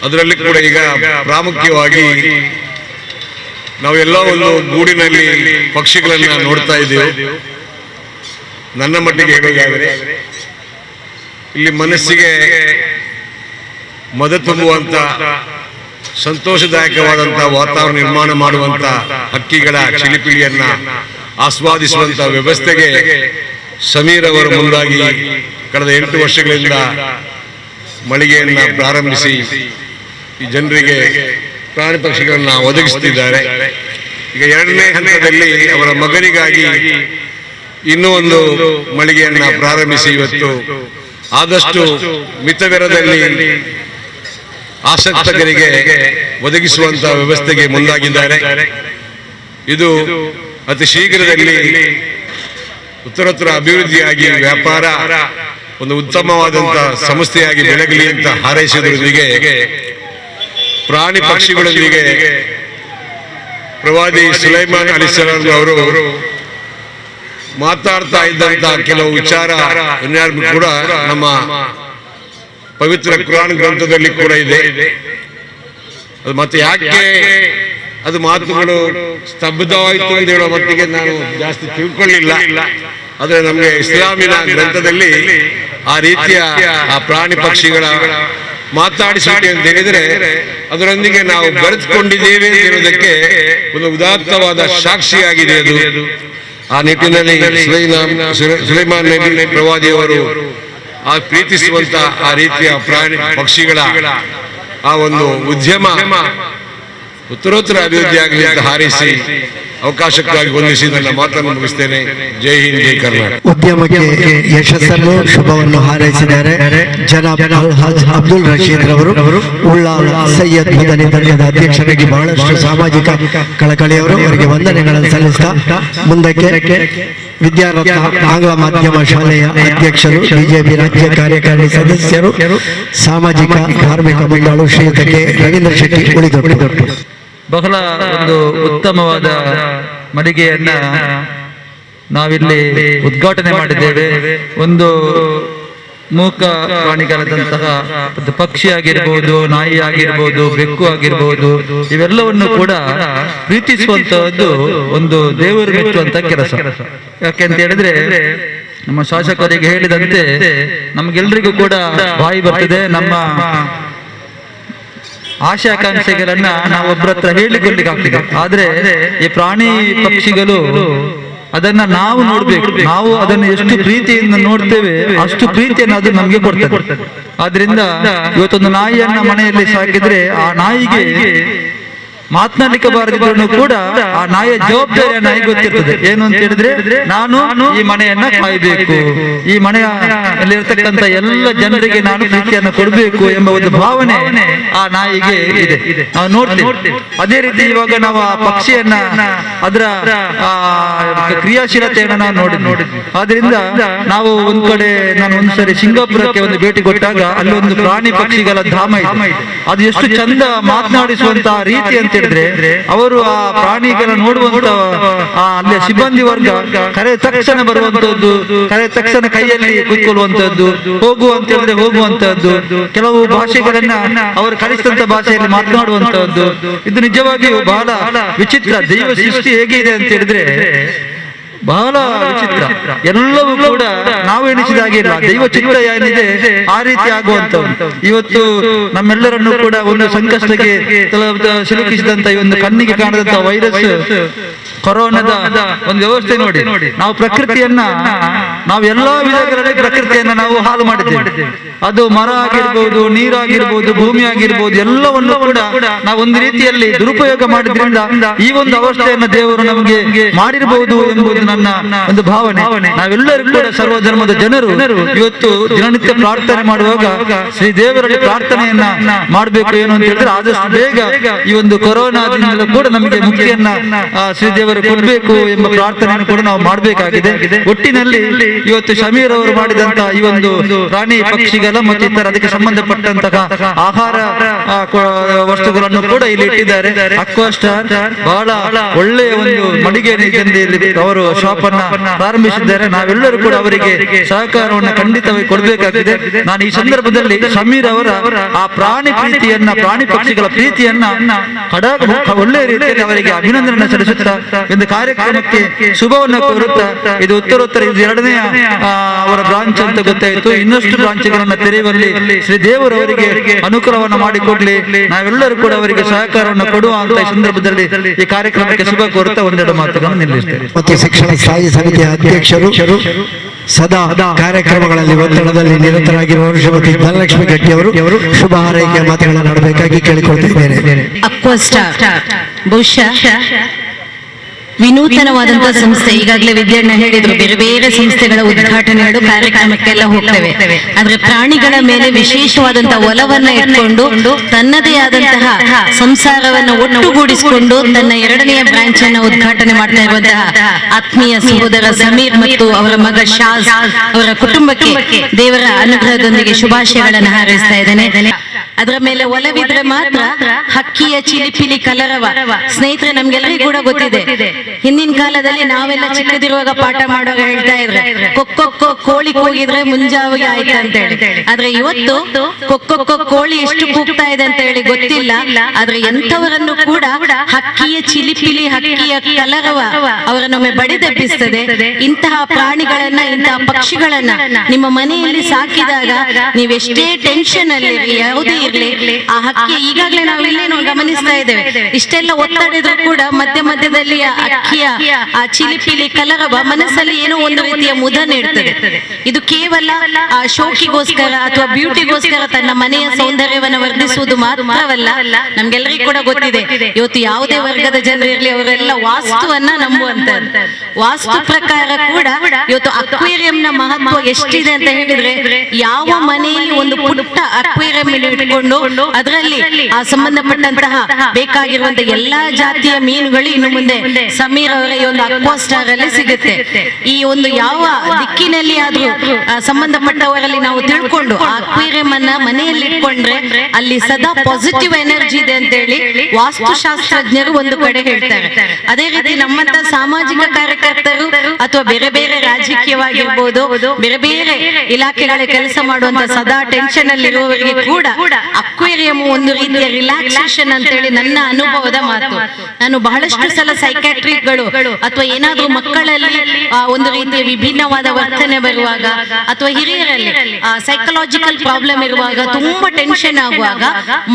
ಅದರಲ್ಲಿ ಕೂಡ ಈಗ ಪ್ರಾಮುಖ್ಯವಾಗಿ ನಾವೆಲ್ಲ ಒಂದು ಗೂಡಿನಲ್ಲಿ ಪಕ್ಷಿಗಳನ್ನ ನೋಡ್ತಾ ಇದ್ದೇವೆ. ನನ್ನ ಮಟ್ಟಿಗೆ ಹೇಳೋದಾದರೆ ಇಲ್ಲಿ ಮನಸ್ಸಿಗೆ ಮದ ತುಂಬುವಂತ ಸಂತೋಷದಾಯಕವಾದಂತಹ ವಾತಾವರಣ ನಿರ್ಮಾಣ ಮಾಡುವಂತ ಹಕ್ಕಿಗಳ ಚಿಲಿಪಿಲಿಯನ್ನ ಆಸ್ವಾದಿಸುವಂತ ವ್ಯವಸ್ಥೆಗೆ ಸಮೀರ್ ಅವರು ಮುಂದಾಗಿ ಕಳೆದ 8 ವರ್ಷಗಳಿಂದ ಮಳಿಗೆಯನ್ನ ಪ್ರಾರಂಭಿಸಿ ಈ ಜನರಿಗೆ ಪ್ರಾಣಿ ಪಕ್ಷಿಗಳನ್ನ ಒದಗಿಸುತ್ತಿದ್ದಾರೆ. ಈಗ 2ನೇ ಹಂತದಲ್ಲಿ ಅವರ ಮಗನಿಗಾಗಿ ಇನ್ನೂ ಒಂದು ಮಳಿಗೆಯನ್ನ ಪ್ರಾರಂಭಿಸಿ ಇವತ್ತು ಆದಷ್ಟು ಮಿತವ್ಯರದಲ್ಲಿ ಆಸಕ್ತರಿಗೆ ಒದಗಿಸುವಂತಹ ವ್ಯವಸ್ಥೆಗೆ ಮುಂದಾಗಿದ್ದಾರೆ. ಇದು ಅತಿ ಶೀಘ್ರದಲ್ಲಿ ಉತ್ತರೋತ್ತರ ಅಭಿವೃದ್ಧಿಯಾಗಿ ವ್ಯಾಪಾರ ಒಂದು ಉತ್ತಮವಾದಂತಹ ಸಂಸ್ಥೆಯಾಗಿ ಬೆಳಗಲಿ ಅಂತ ಹಾರೈಸುವುದರೊಂದಿಗೆ ಪ್ರಾಣಿ ಪಕ್ಷಿಗಳೊಂದಿಗೆ ಪ್ರವಾದಿ ಸುಲೈಮಾನ್ ಅಲಿಸ್ಲಾಂ ಅವರು ಮಾತಾಡ್ತಾ ಇದ್ದಂತಹ ಕೆಲವು ವಿಚಾರ ಕೂಡ ನಮ್ಮ ಪವಿತ್ರ ಕುರಾನ್ ಗ್ರಂಥದಲ್ಲಿ ಕೂಡ ಇದೆ. ಅದು ಮತ್ತೆ ಯಾಕೆ ಅದು ಮಾತುಗಳು ಸ್ತಬ್ಧವಾಯಿತು ಅಂತ ಹೇಳುವ ಮಟ್ಟಿಗೆ ನಾನು ಜಾಸ್ತಿ ತಿಳ್ಕೊಳ್ಳಿಲ್ಲ. ಆದರೆ ನಮಗೆ ಇಸ್ಲಾಮಿನ ಗ್ರಂಥದಲ್ಲಿ ಆ ರೀತಿಯ ಆ ಪ್ರಾಣಿ ಪಕ್ಷಿಗಳ ಮಾತಾಡಿಸುವಿಕೆ ಅಂತ ಹೇಳಿದ್ರೆ ಅದರೊಂದಿಗೆ ನಾವು ಬೆರೆತುಕೊಂಡಿದ್ದೇವೆ ಎನ್ನುವುದಕ್ಕೆ ಒಂದು ಉದಾತ್ತವಾದ ಸಾಕ್ಷಿಯಾಗಿದೆ ಅದು. ಆ ನಿಟ್ಟಿನಲ್ಲಿ ಸುಲೈಮಾನ್ ನಬಿ ಪ್ರವಾದಿಯವರು ಆ ಪ್ರೀತಿಸುವಂತ ಆ ರೀತಿಯ ಪ್ರಾಣಿ ಪಕ್ಷಿಗಳ ಆ ಒಂದು ಉದ್ಯಮ ಉತ್ತರೋತ್ತರ ಅಭಿವೃದ್ಧಿ ಆಗಲಿ ಅಂತ ಹಾರೈಸಿ ಅವಕಾಶಕ್ಕಾಗಿ ವಂದಿಸಿ ನನ್ನ ಮಾತನ್ನು ಮುಗಿಸ್ತೇನೆ. ಜೈ ಹಿಂದ್, ಜೈ ಕರ್ನಾಟಕ. ಉದ್ಯಮಕ್ಕೆ ಯಶಸ್ಸನ್ನು ಶುಭವನ್ನು ಹಾರೈಸಿದ್ದಾರೆ ಜನಾಬ್ ಅಲ್ಹಾಜ್ ಅಬ್ದುಲ್ ರಶೀದ್ ರವರು. ಉಳ್ಳಾಲ ಸೈಯದ್ ಮದನಿ ದರ್ಗದ ಅಧ್ಯಕ್ಷರಾಗಿ ಬಹಳಷ್ಟು ಸಾಮಾಜಿಕ ಕಳಕಳಿಯವರು, ಅವರಿಗೆ ವಂದನೆಗಳನ್ನು ಸಲ್ಲಿಸ್ತಾ ಮುಂದಕ್ಕೆ ವಿದ್ಯಾರತ್ನ ಆಂಗ್ಲ ಮಾಧ್ಯಮ ಶಾಲೆಯ ಅಧ್ಯಕ್ಷರು, ಬಿಜೆಪಿ ರಾಜ್ಯ ಕಾರ್ಯಕಾರಿಣಿ ಸದಸ್ಯರು, ಸಾಮಾಜಿಕ ಧಾರ್ಮಿಕ ಮಂಡಳು ಶ್ರೀಯುತ ಕೆ ರವೀಂದ್ರ ಶೆಟ್ಟಿ ಉಳಿದೊಟ್ಟು. ಬಹಳ ಒಂದು ಉತ್ತಮವಾದ ಮಳಿಗೆಯನ್ನ ನಾವಿಲ್ಲಿ ಉದ್ಘಾಟನೆ ಮಾಡಿದ್ದೇವೆ. ಒಂದು ಮೂಕ ಪ್ರಾಣಿಗಳಾದಂತಹ ಪಕ್ಷಿ ಆಗಿರ್ಬೋದು, ನಾಯಿ ಆಗಿರ್ಬೋದು, ಬೆಕ್ಕು ಆಗಿರ್ಬೋದು, ಇವೆಲ್ಲವನ್ನು ಕೂಡ ಪ್ರೀತಿಸುವಂತಹದ್ದು ಒಂದು ದೇವರು ಮೆಚ್ಚುವಂತ ಕೆಲಸ. ಯಾಕೆಂತ ಹೇಳಿದ್ರೆ ನಮ್ಮ ಶಾಸಕರಿಗೆ ಹೇಳಿದಂತೆ ನಮ್ಗೆಲ್ರಿಗೂ ಕೂಡ ಬಾಯಿ ಬರ್ತದೆ, ನಮ್ಮ ಆಶಾಕಾಂಕ್ಷೆಗಳನ್ನ ನಾವು ಒಬ್ಬರ ಹತ್ರ ಹೇಳಿಕೊಳ್ಳಿಕ್ಕೆ ಆಗ್ತದೆ. ಆದ್ರೆ ಈ ಪ್ರಾಣಿ ಪಕ್ಷಿಗಳು ಅದನ್ನ ನಾವು ನೋಡ್ಬೇಕು. ನಾವು ಅದನ್ನು ಎಷ್ಟು ಪ್ರೀತಿಯಿಂದ ನೋಡ್ತೇವೆ ಅಷ್ಟು ಪ್ರೀತಿಯನ್ನು ಅದು ನಮ್ಗೆ ಕೊಡ್ತದೆ. ಆದ್ರಿಂದ ಇವತ್ತೊಂದು ನಾಯಿಯನ್ನ ಮನೆಯಲ್ಲಿ ಸಾಕಿದ್ರೆ ಆ ನಾಯಿಗೆ ಮಾತನಾಡಲಿಕ್ಕೆ ಬಾರದಿದ್ರು ಕೂಡ ಆ ನಾಯಿಯ ಜವಾಬ್ದಾರಿ ನಾಯಿಗೆ ಗೊತ್ತಿರ್ತದೆ. ಏನು ಅಂತ ಹೇಳಿದ್ರೆ, ನಾನು ಈ ಮನೆಯನ್ನ ಕಾಯ್ಬೇಕು, ಈ ಮನೆಯಲ್ಲಿರ್ತಕ್ಕಂಥ ಎಲ್ಲ ಜನರಿಗೆ ನಾನು ಪ್ರೀತಿಯನ್ನು ಕೊಡಬೇಕು ಎಂಬ ಒಂದು ಭಾವನೆ ಆ ನಾಯಿಗೆ ಇದೆ. ನಾವು ನೋಡ್ತೇವೆ. ಅದೇ ರೀತಿ ಇವಾಗ ನಾವು ಆ ಪಕ್ಷಿಯನ್ನ ಅದರ ಕ್ರಿಯಾಶೀಲತೆಯನ್ನು ನಾವು ನೋಡಿದ್ವಿ. ಆದ್ರಿಂದ ನಾವು ಒಂದ್ ಕಡೆ ನಾನು ಒಂದ್ಸರಿ ಸಿಂಗಾಪುರಕ್ಕೆ ಒಂದು ಭೇಟಿ ಕೊಟ್ಟಾಗ ಅಲ್ಲಿ ಒಂದು ಪ್ರಾಣಿ ಪಕ್ಷಿಗಳ ಧಾಮ ಇದೆ. ಅದು ಎಷ್ಟು ಚಂದ ಮಾತನಾಡಿಸುವಂತಹ ರೀತಿ ಅಂತ ಹೇಳಿದ್ರೆ, ಅವರು ಆ ಪ್ರಾಣಿಗಳ ನೋಡುವಂತ ಅಲ್ಲಿ ಸಿಬ್ಬಂದಿ ವರ್ಗ ಕರೆ ತಕ್ಷಣ ಬರುವಂತದ್ದು, ಕರೆ ತಕ್ಷಣ ಕೈಯಲ್ಲಿ ಕೂತ್ಕೊಳ್ಳುವಂತದ್ದು, ಹೋಗು ಅಂತ ಹೇಳಿದ್ರೆ ಹೋಗುವಂತದ್ದು, ಕೆಲವು ಭಾಷೆಗಳನ್ನ ಅವರು ಕಲಿಸಿದಂತ ಭಾಷೆಯಲ್ಲಿ ಮಾತನಾಡುವಂತದ್ದು. ಇದು ನಿಜವಾಗಿಯೂ ಬಹಳ ವಿಚಿತ್ರ. ದೈವ ಸೃಷ್ಟಿ ಹೇಗಿದೆ ಅಂತ ಹೇಳಿದ್ರೆ ಬಹಳ ವಿಚಿತ್ರ. ಎಲ್ಲವೂ ಕೂಡ ನಾವು ಎಣಿಸಿದಾಗಿಲ್ಲ. ದೈವ ಚಿತ್ರ ಏನಿದೆ ಆ ರೀತಿ ಆಗುವಂತದ್ದು. ಇವತ್ತು ನಮ್ಮೆಲ್ಲರನ್ನು ಕೂಡ ಒಂದು ಸಂಕಷ್ಟಕ್ಕೆ ಸಿಲುಕಿಸಿದಂತ ಈ ಒಂದು ಕಣ್ಣಿಗೆ ಕಾಣದಂತ ವೈರಸ್ ಕೊರೋನಾದ ಒಂದು ವ್ಯವಸ್ಥೆ ನೋಡಿ, ನಾವು ಪ್ರಕೃತಿಯನ್ನ ನಾವು ಎಲ್ಲಾ ವಿಧಗಳಲ್ಲಿ ಪ್ರಕೃತಿಯನ್ನ ನಾವು ಹಾಳು ಮಾಡಿದ್ದೇವೆ. ಅದು ಮರ ಆಗಿರ್ಬೋದು, ನೀರಾಗಿರ್ಬೋದು, ಭೂಮಿ ಆಗಿರ್ಬೋದು, ಎಲ್ಲವನ್ನು ಕೂಡ ನಾವು ಒಂದು ರೀತಿಯಲ್ಲಿ ದುರುಪಯೋಗ ಮಾಡಿದ್ರಿಂದ ಈ ಒಂದು ಅವಸ್ಥೆಯನ್ನ ದೇವರು ನಮಗೆ ಮಾಡಿರಬಹುದು ಎಂಬುದು ನನ್ನ ಒಂದು ಭಾವನೆ. ನಾವೆಲ್ಲರೂ ಕೂಡ ಸರ್ವ ಧರ್ಮದ ಜನರು ಇವತ್ತು ದಿನನಿತ್ಯ ಪ್ರಾರ್ಥನೆ ಮಾಡುವಾಗ ಶ್ರೀ ದೇವರಲ್ಲಿ ಪ್ರಾರ್ಥನೆಯನ್ನ ಮಾಡಬೇಕು. ಏನು ಅಂತ ಹೇಳಿದ್ರೆ, ಆದಷ್ಟು ಬೇಗ ಈ ಒಂದು ಕೊರೋನಾದಿಂದಲೂ ಕೂಡ ನಮಗೆ ಮುಕ್ತಿಯನ್ನ ಶ್ರೀ ದೇವರು ಕೊಡಬೇಕು ಎಂಬ ಪ್ರಾರ್ಥನೆಯನ್ನು ಕೂಡ ನಾವು ಮಾಡಬೇಕಾಗಿದೆ. ಒಟ್ಟಿನಲ್ಲಿ ಇವತ್ತು ಶಮೀರ್ ಅವರು ಮಾಡಿದಂತ ಈ ಒಂದು ಪ್ರಾಣಿ ಪಕ್ಷಿಗಳ ಮತ್ತು ಇತರ ಅದಕ್ಕೆ ಸಂಬಂಧಪಟ್ಟಂತಹ ಆಹಾರ ವಸ್ತುಗಳನ್ನು ಕೂಡ ಇಲ್ಲಿ ಇಟ್ಟಿದ್ದಾರೆ. ಅಕ್ವಾಸ್ಟಾರ್ ಬಹಳ ಒಳ್ಳೆಯ ಒಂದು ಮಳಿಗೆ ಅವರು ಶಾಪ್ ಅನ್ನ ಪ್ರಾರಂಭಿಸಿದ್ದಾರೆ. ನಾವೆಲ್ಲರೂ ಕೂಡ ಅವರಿಗೆ ಸಹಕಾರವನ್ನು ಖಂಡಿತವಾಗಿ ಕೊಡಬೇಕಾಗಿದೆ. ನಾನು ಈ ಸಂದರ್ಭದಲ್ಲಿ ಶಮೀರ್ ಅವರ ಆ ಪ್ರಾಣಿ ಪ್ರೀತಿಯನ್ನ, ಪ್ರಾಣಿ ಪಕ್ಷಿಗಳ ಪ್ರೀತಿಯನ್ನ ಒಳ್ಳೆಯ ರೀತಿಯಲ್ಲಿ ಅವರಿಗೆ ಅಭಿನಂದನೆ ಸಲ್ಲಿಸುತ್ತಾ ಒಂದು ಕಾರ್ಯಕ್ರಮಕ್ಕೆ ಶುಭವನ್ನು ಕೋರುತ್ತಾ, ಇದು ಉತ್ತರೋತ್ತರ ಇದು ಎರಡನೇ ಅವರ ಬ್ರಾಂಚ್ ಅಂತ ಗೊತ್ತಾಯಿತು. ಇನ್ನಷ್ಟು ಬ್ರಾಂಚ್ಗಳನ್ನು ತೆರೆಯುವಲ್ಲಿ ಶ್ರೀ ದೇವರವರಿಗೆ ಅನುಕೂಲವನ್ನು ಮಾಡಿಕೊಡ್ಲಿ. ನಾವೆಲ್ಲರೂ ಕೂಡ ಅವರಿಗೆ ಸಹಕಾರವನ್ನು ಕೊಡುವ ಅಂತ ಈ ಸಂದರ್ಭದಲ್ಲಿ ಈ ಕಾರ್ಯಕ್ರಮಕ್ಕೆ ಶುಭ ಕೋರುತ್ತಾ ಒಂದೆರಡು ಮಾತುಗಳನ್ನು ನಿಲ್ಲಿಸುತ್ತೇವೆ. ಮತ್ತು ಶಿಕ್ಷಣ ಸ್ಥಾಯಿ ಸಮಿತಿಯ ಅಧ್ಯಕ್ಷರು ಸದಾ ಕಾರ್ಯಕ್ರಮಗಳಲ್ಲಿ ಒತ್ತಡದಲ್ಲಿ ನಿರತರಾಗಿರುವವರು ಶ್ರೀಮತಿ ಧನಲಕ್ಷ್ಮಿ ಗಟ್ಟಿ ಅವರು ಶುಭ ಹಾರೈಕೆಯ ಮಾತುಗಳನ್ನು ಆಡಬೇಕಾಗಿ ಕೇಳಿಕೊಳ್ತಿದ್ದೇನೆ. ಅಕ್ವಾಸ್ಟಾರ್ ಬಹುಶಃ ವಿನೂತನವಾದಂತಹ ಸಂಸ್ಥೆ. ಈಗಾಗಲೇ ವಿದ್ಯಾರ್ಥಿ ಹೇಳಿದ್ರು, ಬೇರೆ ಬೇರೆ ಸಂಸ್ಥೆಗಳ ಉದ್ಘಾಟನೆಗಳು ಕಾರ್ಯಕ್ರಮಕ್ಕೆಲ್ಲ ಹೋಗ್ತವೆ. ಆದ್ರೆ ಪ್ರಾಣಿಗಳ ಮೇಲೆ ವಿಶೇಷವಾದಂತಹ ಒಲವನ್ನ ಇಟ್ಕೊಂಡು ತನ್ನದೇ ಆದಂತಹ ಸಂಸಾರವನ್ನು ಒಟ್ಟುಗೂಡಿಸಿಕೊಂಡು ತನ್ನ ಎರಡನೆಯ ಬ್ರಾಂಚ್ ಅನ್ನು ಉದ್ಘಾಟನೆ ಮಾಡ್ತಾ ಇರುವಂತಹ ಆತ್ಮೀಯ ಸಹೋದರ ಸಮೀರ್ ಮತ್ತು ಅವರ ಮಗ ಶಾಜ್ ಅವರ ಕುಟುಂಬಕ್ಕೆ ದೇವರ ಅನುಗ್ರಹದೊಂದಿಗೆ ಶುಭಾಶಯಗಳನ್ನು ಹಾರೈಸ್ತಾ ಇದ್ದೇನೆ. ಅದರ ಮೇಲೆ ಒಲವಿದ್ರೆ ಮಾತ್ರ ಹಕ್ಕಿಯ ಚಿಲಿಪಿಲಿ ಕಲರವ. ಸ್ನೇಹಿತರೆ, ನಮ್ಗೆಲ್ಲರಿಗೂ ಕೂಡ ಗೊತ್ತಿದೆ, ಹಿಂದಿನ ಕಾಲದಲ್ಲಿ ನಾವೆಲ್ಲ ಚಿಕ್ಕದಿರುವಾಗ ಪಾಠ ಮಾಡುವಾಗ ಹೇಳ್ತಾ ಇದ್ರೆ ಕೊಕ್ಕೊಕ್ಕೋ ಕೋಳಿ ಕೂಗಿದ್ರೆ ಮುಂಜಾವಿಗೆ ಆಯ್ತು ಅಂತ ಹೇಳಿ. ಆದ್ರೆ ಇವತ್ತು ಕೊಕ್ಕೊಕ್ಕೋ ಕೋಳಿ ಎಷ್ಟು ಕೂಗ್ತಾ ಇದೆ ಅಂತ ಹೇಳಿ ಗೊತ್ತಿಲ್ಲ. ಆದ್ರೆ ಎಂಥವರನ್ನು ಕೂಡ ಹಕ್ಕಿಯ ಚಿಲಿಪಿಲಿ, ಹಕ್ಕಿಯ ಕಲರವ ಅವರನ್ನೊಮ್ಮೆ ಬಡಿದೆಬ್ಬಿಸ್ತದೆ. ಇಂತಹ ಪ್ರಾಣಿಗಳನ್ನ, ಇಂತಹ ಪಕ್ಷಿಗಳನ್ನ ನಿಮ್ಮ ಮನೆಯಲ್ಲಿ ಸಾಕಿದಾಗ ನೀವೆಷ್ಟೇ ಟೆನ್ಷನ್ ಅಲ್ಲಿ ಯಾವುದೇ ಇರ್ಲಿ, ಆ ಹಕ್ಕಿ ಈಗಾಗಲೇ ನಾವು ಇಲ್ಲೇನೋ ಗಮನಿಸ್ತಾ ಇದ್ದೇವೆ, ಇಷ್ಟೆಲ್ಲ ಒತ್ತಡಿದ್ರು ಕೂಡ ಮಧ್ಯ ಮಧ್ಯದಲ್ಲಿ ಅಕ್ಕಿಯ ಆ ಚಿಲಿಪಿಲಿ ಕಲರವ ಮನಸ್ಸಲ್ಲಿ ಏನೋ ಒಂದು ರೀತಿಯ ಮುದ ನೀಡ್ತದೆ. ಇದು ಕೇವಲ ಆ ಶೋಕಿಗೋಸ್ಕರ ಅಥವಾ ಬ್ಯೂಟಿಗೋಸ್ಕರ ತನ್ನ ಮನೆಯ ಸೌಂದರ್ಯವನ್ನು ವರ್ಧಿಸುವುದು ಮಾತ್ರವಲ್ಲ, ನಮ್ಗೆಲ್ಲರಿಗೂ ಕೂಡ ಗೊತ್ತಿದೆ, ಇವತ್ತು ಯಾವುದೇ ವರ್ಗದ ಜನರು ಇರ್ಲಿ ಅವರೆಲ್ಲ ವಾಸ್ತುವನ್ನ ನಂಬುವಂತದ್ದು. ವಾಸ್ತು ಪ್ರಕಾರ ಕೂಡ ಇವತ್ತು ಅಕ್ವೇರಿಯಂನ ಮಹತ್ವ ಎಷ್ಟಿದೆ ಅಂತ ಹೇಳಿದ್ರೆ, ಯಾವ ಮನೆಯಲ್ಲಿ ಒಂದು ಪುಟ್ಟ ಅಕ್ವೇರಿಯಂ ಇಟ್ಕೊಂಡು ಅದರಲ್ಲಿ ಆ ಸಂಬಂಧಪಟ್ಟಂತಹ ಬೇಕಾಗಿರುವಂತಹ ಎಲ್ಲಾ ಜಾತಿಯ ಮೀನುಗಳು ಇನ್ನು ಮುಂದೆ ಸಮೀರ್ ಅವರ ಈ ಒಂದು ಅಕ್ವಾಸ್ಟಾರ್ ಅಲ್ಲಿ ಸಿಗುತ್ತೆ. ಈ ಒಂದು ಯಾವ ದಿಕ್ಕಿನಲ್ಲಿ ಆದ್ರೂ ಸಂಬಂಧಪಟ್ಟವರಲ್ಲಿ ನಾವು ತಿಳ್ಕೊಂಡು ಆ ಅಕ್ವೇರಿಯಂ ಅನ್ನ ಮನೆಯಲ್ಲಿ ಇಟ್ಕೊಂಡ್ರೆ ಅಲ್ಲಿ ಸದಾ ಪಾಸಿಟಿವ್ ಎನರ್ಜಿ ಇದೆ ಅಂತ ಹೇಳಿ ವಾಸ್ತುಶಾಸ್ತ್ರಜ್ಞರು ಒಂದು ಕಡೆ ಹೇಳ್ತಾರೆ. ಅದೇ ರೀತಿ ನಮ್ಮಂತ ಸಾಮಾಜಿಕ ಕಾರ್ಯಕರ್ತರು ಅಥವಾ ಬೇರೆ ಬೇರೆ ರಾಜಕೀಯವಾಗಿರ್ಬೋದು, ಬೇರೆ ಬೇರೆ ಇಲಾಖೆಗಳ ಕೆಲಸ ಮಾಡುವಂತ ಸದಾ ಟೆನ್ಷನ್ ಅಲ್ಲಿ ಇರುವವರಿಗೆ ಕೂಡ ಅಕ್ವೇರಿಯಂ ಒಂದು ರೀತಿಯ ರಿಲ್ಯಾಕ್ಸೇಷನ್ ಅಂತೇಳಿ ನನ್ನ ಅನುಭವದ ಮಾತು. ನಾನು ಬಹಳಷ್ಟು ಸಲ ಸೈಕ್ಯಾಟ್ರಿಕ್ಗಳು ಅಥವಾ ಏನಾದ್ರೂ ಮಕ್ಕಳಲ್ಲಿ ಒಂದು ರೀತಿಯ ವಿಭಿನ್ನವಾದ ವರ್ತನೆ ಬರುವಾಗ ಅಥವಾ ಹಿರಿಯರಲ್ಲಿ ಸೈಕಲಾಜಿಕಲ್ ಪ್ರಾಬ್ಲಮ್ ಇರುವಾಗ, ತುಂಬಾ ಟೆನ್ಷನ್ ಆಗುವಾಗ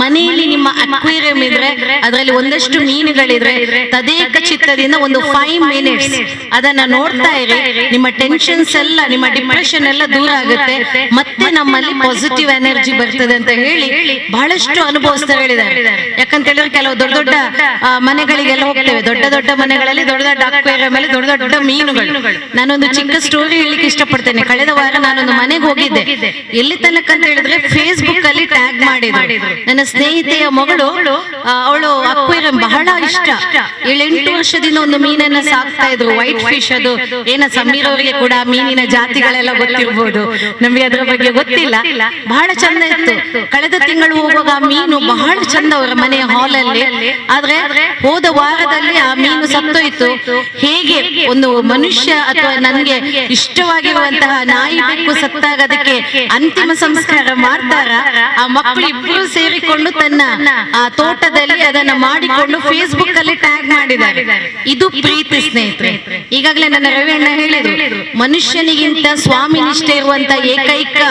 ಮನೆಯಲ್ಲಿ ನಿಮ್ಮ ಅಕ್ವೇರಿಯಂ ಇದ್ರೆ ಅದರಲ್ಲಿ ಒಂದಷ್ಟು ಮೀನುಗಳಿದ್ರೆ ತದೇಕ ಚಿತ್ತದಿಂದ ಒಂದು 5 minutes ಅದನ್ನ ನೋಡ್ತಾ ಇರಿ. ನಿಮ್ಮ ಟೆನ್ಷನ್ಸ್ ಎಲ್ಲ, ನಿಮ್ಮ ಡಿಪ್ರೆಷನ್ ಎಲ್ಲ ದೂರ ಆಗುತ್ತೆ, ಮತ್ತೆ ನಮ್ಮಲ್ಲಿ ಪಾಸಿಟಿವ್ ಎನರ್ಜಿ ಬರ್ತದೆ ಅಂತ ಹೇಳಿ ಬಹಳಷ್ಟು ಅನುಭವಿಸ್ತಾರೆ ಹೇಳಿದ್ದಾರೆ. ಯಾಕಂತ ಹೇಳಿದ್ರೆ ಕೆಲವು ದೊಡ್ಡ ದೊಡ್ಡ ಮನೆಗಳಿಗೆಲ್ಲ ಹೋಗ್ತೇವೆ, ದೊಡ್ಡ ದೊಡ್ಡ ಮನೆಗಳಲ್ಲಿ ದೊಡ್ಡ ದೊಡ್ಡ ಅಕ್ವೇರಿಯಂ ಅಲ್ಲಿ ದೊಡ್ಡ ದೊಡ್ಡ ಮೀನುಗಳು. ನಾನೊಂದು ಚಿಕ್ಕ ಸ್ಟೋರಿ ಹೇಳಲಿಕ್ಕೆ ಇಷ್ಟಪಡ್ತೇನೆ. ಕಳೆದ ವಾರ ನಾನೊಂದು ಮನೆಗೆ ಹೋಗಿದ್ದೆ. ಎಲ್ಲಿ ತನಕ ಅಂತ ಹೇಳಿದ್ರೆ ಫೇಸ್ಬುಕ್ ಅಲ್ಲಿ ಟ್ಯಾಗ್ ಮಾಡಿದ್ರು. ನನ್ನ ಸ್ನೇಹಿತೆಯ ಮಗಳು, ಅವಳು ಅಕ್ವೇರಿಯಂ ಬಹಳ ಇಷ್ಟ, 7-8 ವರ್ಷದಿಂದ ಒಂದು ಮೀನನ್ನ ಸಾಕ್ತಾ ಇದ್ರು, ವೈಟ್ ಫಿಶ್. ಅದು ಏನ ಸಮೀರ್ ಅವರಿಗೆ ಕೂಡ ಮೀನಿನ ಜಾತಿಗಳೆಲ್ಲ ಗೊತ್ತಿರ್ಬೋದು, ನಮಗೆ ಅದರ ಬಗ್ಗೆ ಗೊತ್ತಿಲ್ಲ. ಬಹಳ ಚಂದ ಇತ್ತು. ಕಳೆದ ತಿಂಗಳು ಹೋಗುವಾಗ ಆ ಮೀನು ಬಹಳ ಚಂದ ಅವರ ಮನೆಯ ಹಾಲ್ ಅಲ್ಲಿ. ಆದ್ರೆ ಹೋದ ವಾರದಲ್ಲಿ ಆ ಮೀನು ಸತ್ತೋಯ್ತು. ಹೇಗೆ ಒಂದು ಮನುಷ್ಯ ಅಥವಾ ನನಗೆ ಇಷ್ಟವಾಗಿರುವಂತಹ ನಾಯಿ ಬೆಕ್ಕು ಸತ್ತಾಗ ಅದಕ್ಕೆ ಅಂತಿಮ ಸಂಸ್ಕಾರ ಮಾಡ್ತಾರ, ಆ ಮಕ್ಕಳು ಇಬ್ರು ಸೇರಿಕೊಂಡು ತನ್ನ ಆ ತೋಟದಲ್ಲಿ ಅದನ್ನ ಮಾಡಿಕೊಂಡು ಫೇಸ್ಬುಕ್ ಅಲ್ಲಿ ಟ್ಯಾಗ್ ಮಾಡಿದ್ದಾರೆ. ಇದು ಪ್ರೀತಿ ಸ್ನೇಹಿತರೆ. ಈಗಾಗಲೇ ನನ್ನ ರವಿಯಣ್ಣ ಹೇಳಿದ್ರು, ಮನುಷ್ಯನಿಗಿಂತ ಸ್ವಾಮಿ ನಿಷ್ಠೆ ಇರುವಂತ ಏಕೈಕ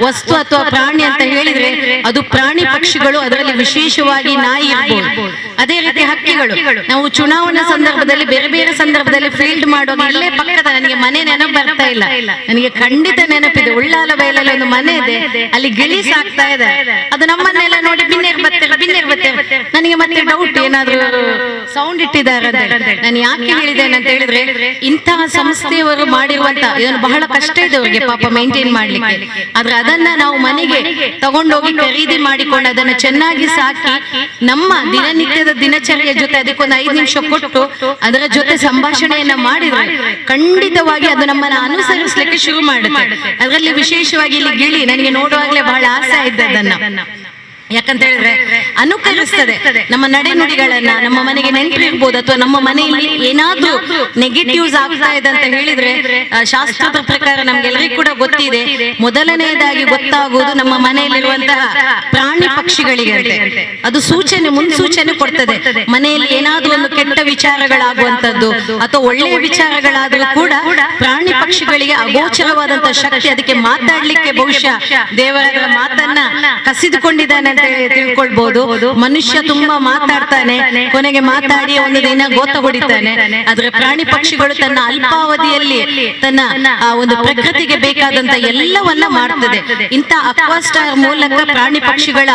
ವಸ್ತು ಅಥವಾ ಪ್ರಾಣಿ ಅಂತ ಹೇಳಿದ್ರೆ ಅದು ಪ್ರಾಣಿ ಪಕ್ಷಿಗಳು, ಅದರಲ್ಲಿ ವಿಶೇಷವಾಗಿ ನಾಯಿ ಇರ್ಬೋದು. ಅದೇ ರೀತಿ ಹಕ್ಕಿಗಳು. ನಾವು ಚುನಾವಣಾ ಸಂದರ್ಭದಲ್ಲಿ ಬೇರೆ ಬೇರೆ ಸಂದರ್ಭದಲ್ಲಿ ಫೀಲ್ಡ್ ಮಾಡುವಾಗ ಇಲ್ಲೇ ಪಕ್ಕದ, ನನಗೆ ಮನೆ ನೆನಪು ಬರ್ತಾ ಇಲ್ಲ, ನನಗೆ ಖಂಡಿತ ನೆನಪಿದೆ, ಉಳ್ಳಾಲ ಬಯಲಲ್ಲಿ ಒಂದು ಮನೆ ಇದೆ, ಅಲ್ಲಿ ಗಿಳಿ ಸಾಕ್ತಾ ಇದೆ. ಅದು ನಮ್ಮನ್ನೆಲ್ಲ ನೋಡಿ ಬಿನ್ನೇರ್ ಬರ್ತೇವೆ. ನನಗೆ ಮತ್ತೆ ಡೌಟ್, ಏನಾದ್ರು ಸೌಂಡ್ ಇಟ್ಟಿದ್ದಾರೆ ಅಂತ. ನಾನು ಯಾಕೆ ಹೇಳಿದ್ದೇನೆ ಅಂತ ಹೇಳಿದ್ರೆ, ಇಂತಹ ಸಂಸ್ಥೆಯವರು ಮಾಡಿರುವಂತ ಇದನ್ನು ಬಹಳ ಕಷ್ಟ ಇದೆ ಅವರಿಗೆ ಪಾಪ ಮೇಂಟೈನ್ ಮಾಡ್ಲಿಕ್ಕೆ. ಆದ್ರೆ ಅದನ್ನ ನಾವು ಮನೆಗೆ ತಗೊಂಡೋಗಿ ಖರೀದಿ ಮಾಡಿಕೊಂಡು ಅದನ್ನ ಚೆನ್ನಾಗಿ ಸಾಕಿ ನಮ್ಮ ದಿನನಿತ್ಯದ ದಿನಚರಿಯ ಜೊತೆ ಅದಕ್ಕೊಂದು 5 ನಿಮಿಷ ಕೊಟ್ಟು ಅದರ ಜೊತೆ ಸಂಭಾಷಣೆಯನ್ನ ಮಾಡಿದ್ರೆ ಖಂಡಿತವಾಗಿ ಅದು ನಮ್ಮನ್ನ ಅನುಸರಿಸಲಿಕ್ಕೆ ಶುರು ಮಾಡುತ್ತೆ. ಅದರಲ್ಲಿ ವಿಶೇಷವಾಗಿ ಇಲ್ಲಿ ಗಿಳಿ ನನಗೆ ನೋಡುವಾಗಲೇ ಬಹಳ ಆಸೆ ಇದ್ದ ಅದನ್ನ. ಯಾಕಂತ ಹೇಳಿದ್ರೆ ಅನುಕರಿಸ್ತದೆ ನಮ್ಮ ನಡೆನುಡಿಗಳನ್ನ. ನಮ್ಮ ಮನೆಗೆ ನೆಂಟರಿರ್ಬೋದು ಅಥವಾ ನಮ್ಮ ಮನೆಯಲ್ಲಿ ಏನಾದ್ರೂ ನೆಗೆಟಿವ್ಸ್ ಆಗ್ತಾ ಇದೆ ಅಂತ ಹೇಳಿದ್ರೆ, ಶಾಸ್ತ್ರದ ಪ್ರಕಾರ ನಮ್ಗೆಲ್ಲರಿಗೂ ಕೂಡ ಗೊತ್ತಿದೆ, ಮೊದಲನೆಯದಾಗಿ ಗೊತ್ತಾಗುವುದು ನಮ್ಮ ಮನೆಯಲ್ಲಿರುವಂತಹ ಪ್ರಾಣಿ ಪಕ್ಷಿಗಳಿಗೆ. ಅದು ಮುನ್ಸೂಚನೆ ಕೊಡ್ತದೆ. ಮನೆಯಲ್ಲಿ ಏನಾದ್ರೂ ಒಂದು ಕೆಟ್ಟ ವಿಚಾರಗಳಾಗುವಂತದ್ದು ಅಥವಾ ಒಳ್ಳೆಯ ವಿಚಾರಗಳಾದ್ರೂ ಕೂಡ ಪ್ರಾಣಿ ಪಕ್ಷಿಗಳಿಗೆ ಅಗೋಚರವಾದಂತಹ ಶಕ್ತಿ, ಅದಕ್ಕೆ ಮಾತಾಡ್ಲಿಕ್ಕೆ ಬಹುಶಃ ದೇವರ ಮಾತನ್ನ ಕಸಿದುಕೊಂಡಿದ್ದಾನೆ ಅಂತ ತಿಳ್ಕೊಳ್ಬಹುದು. ಮನುಷ್ಯ ತುಂಬಾ ಮಾತಾಡ್ತಾನೆ, ಕೊನೆಗೆ ಮಾತಾಡಿ ಒಂದು ದಿನ ಗೋತ ಹೊಡಿತಾನೆ. ಆದ್ರೆ ಪ್ರಾಣಿ ಪಕ್ಷಿಗಳು ತನ್ನ ಅಲ್ಪಾವಧಿಯಲ್ಲಿ ತನ್ನ ಒಂದು ಪ್ರಕೃತಿಗೆ ಬೇಕಾದಂತ ಎಲ್ಲವನ್ನ ಮಾಡ್ತದೆ. ಇಂಥ ಅಕ್ವಾಸ್ಟಾರ್ ಮೂಲಕ ಪ್ರಾಣಿ ಪಕ್ಷಿಗಳ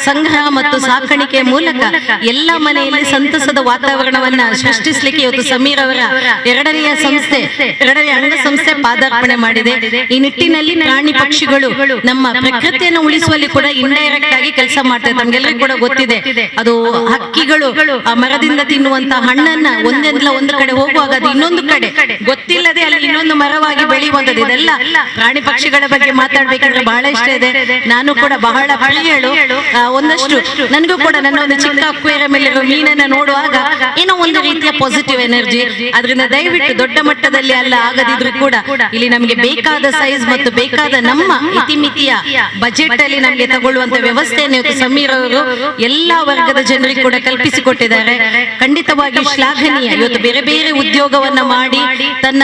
ಸಂಗ್ರಹ ಮತ್ತು ಸಾಕಾಣಿಕೆ ಮೂಲಕ ಎಲ್ಲ ಮನೆಯಲ್ಲಿ ಸಂತಸದ ವಾತಾವರಣವನ್ನ ಸೃಷ್ಟಿಸಲಿಕ್ಕೆ ಇವತ್ತು ಸಮೀರ್ ಅವರ ಎರಡನೆಯ ಅಂಗಸಂಸ್ಥೆ ಪಾದಾರ್ಪಣೆ ಮಾಡಿದೆ. ಈ ನಿಟ್ಟಿನಲ್ಲಿ ಪ್ರಾಣಿ ಪಕ್ಷಿಗಳು ನಮ್ಮ ಪ್ರಕೃತಿಯನ್ನು ಉಳಿಸುವಲ್ಲಿ ಕೂಡ ಇಂಡೈರೆಕ್ಟ್ ಆಗಿ ಕೆಲಸ ಮಾಡ್ತೇವೆ. ನಮ್ಗೆಲ್ಲರಿಗೂ ಕೂಡ ಗೊತ್ತಿದೆ, ಅದು ಹಕ್ಕಿಗಳು ಆ ಮರದಿಂದ ತಿನ್ನುವಂತ ಹಣ್ಣನ್ನ ಒಂದು ಕಡೆ ಹೋಗುವಾಗ ಅದು ಇನ್ನೊಂದು ಕಡೆ ಗೊತ್ತಿಲ್ಲದೆ ಅಲ್ಲಿ ಇನ್ನೊಂದು ಮರವಾಗಿ ಬೆಳೆಯುವಂತದ್ದು. ಇದೆಲ್ಲ ಪ್ರಾಣಿ ಪಕ್ಷಿಗಳ ಬಗ್ಗೆ ಮಾತಾಡ್ಬೇಕಂದ್ರೆ ಬಹಳ ಇಷ್ಟ ಇದೆ. ನಾನು ಕೂಡ ಬಹಳ ಪ್ರಿಯಳು. ಒಂದಷ್ಟು ನನಗೂ ಕೂಡ ನನ್ನ ಒಂದು ಚಿಕ್ಕ ಅಕ್ವೇರಿಯಂ ಅಲ್ಲಿರುವ ಮೀನನ್ನ ನೋಡುವಾಗ ಏನೋ ಒಂದು ರೀತಿಯ ಪಾಸಿಟಿವ್ ಎನರ್ಜಿ. ಅದರಿಂದ ದಯವಿಟ್ಟು ದೊಡ್ಡ ಮಟ್ಟದಲ್ಲಿ ಅಲ್ಲ ಆಗದಿದ್ರು ಕೂಡ ಇಲ್ಲಿ ನಮಗೆ ಬೇಕಾದ ಸೈಜ್ ಮತ್ತು ಬೇಕಾದ ನಮ್ಮ ಇತಿಮಿತಿಯ ಬಜೆಟ್ ಅಲ್ಲಿ ನಮಗೆ ತಗೊಳ್ಳುವಂತ ವ್ಯವಸ್ಥೆಯನ್ನು ಸಮೀರ್ ಅವರು ಎಲ್ಲಾ ವರ್ಗದ ಜನರಿಗೆ ಕೂಡ ಕಲ್ಪಿಸಿಕೊಟ್ಟಿದ್ದಾರೆ. ಖಂಡಿತವಾಗಿ ಶ್ಲಾಘನೀಯ. ಇವತ್ತು ಬೇರೆ ಬೇರೆ ಉದ್ಯೋಗವನ್ನ ಮಾಡಿ ತನ್ನ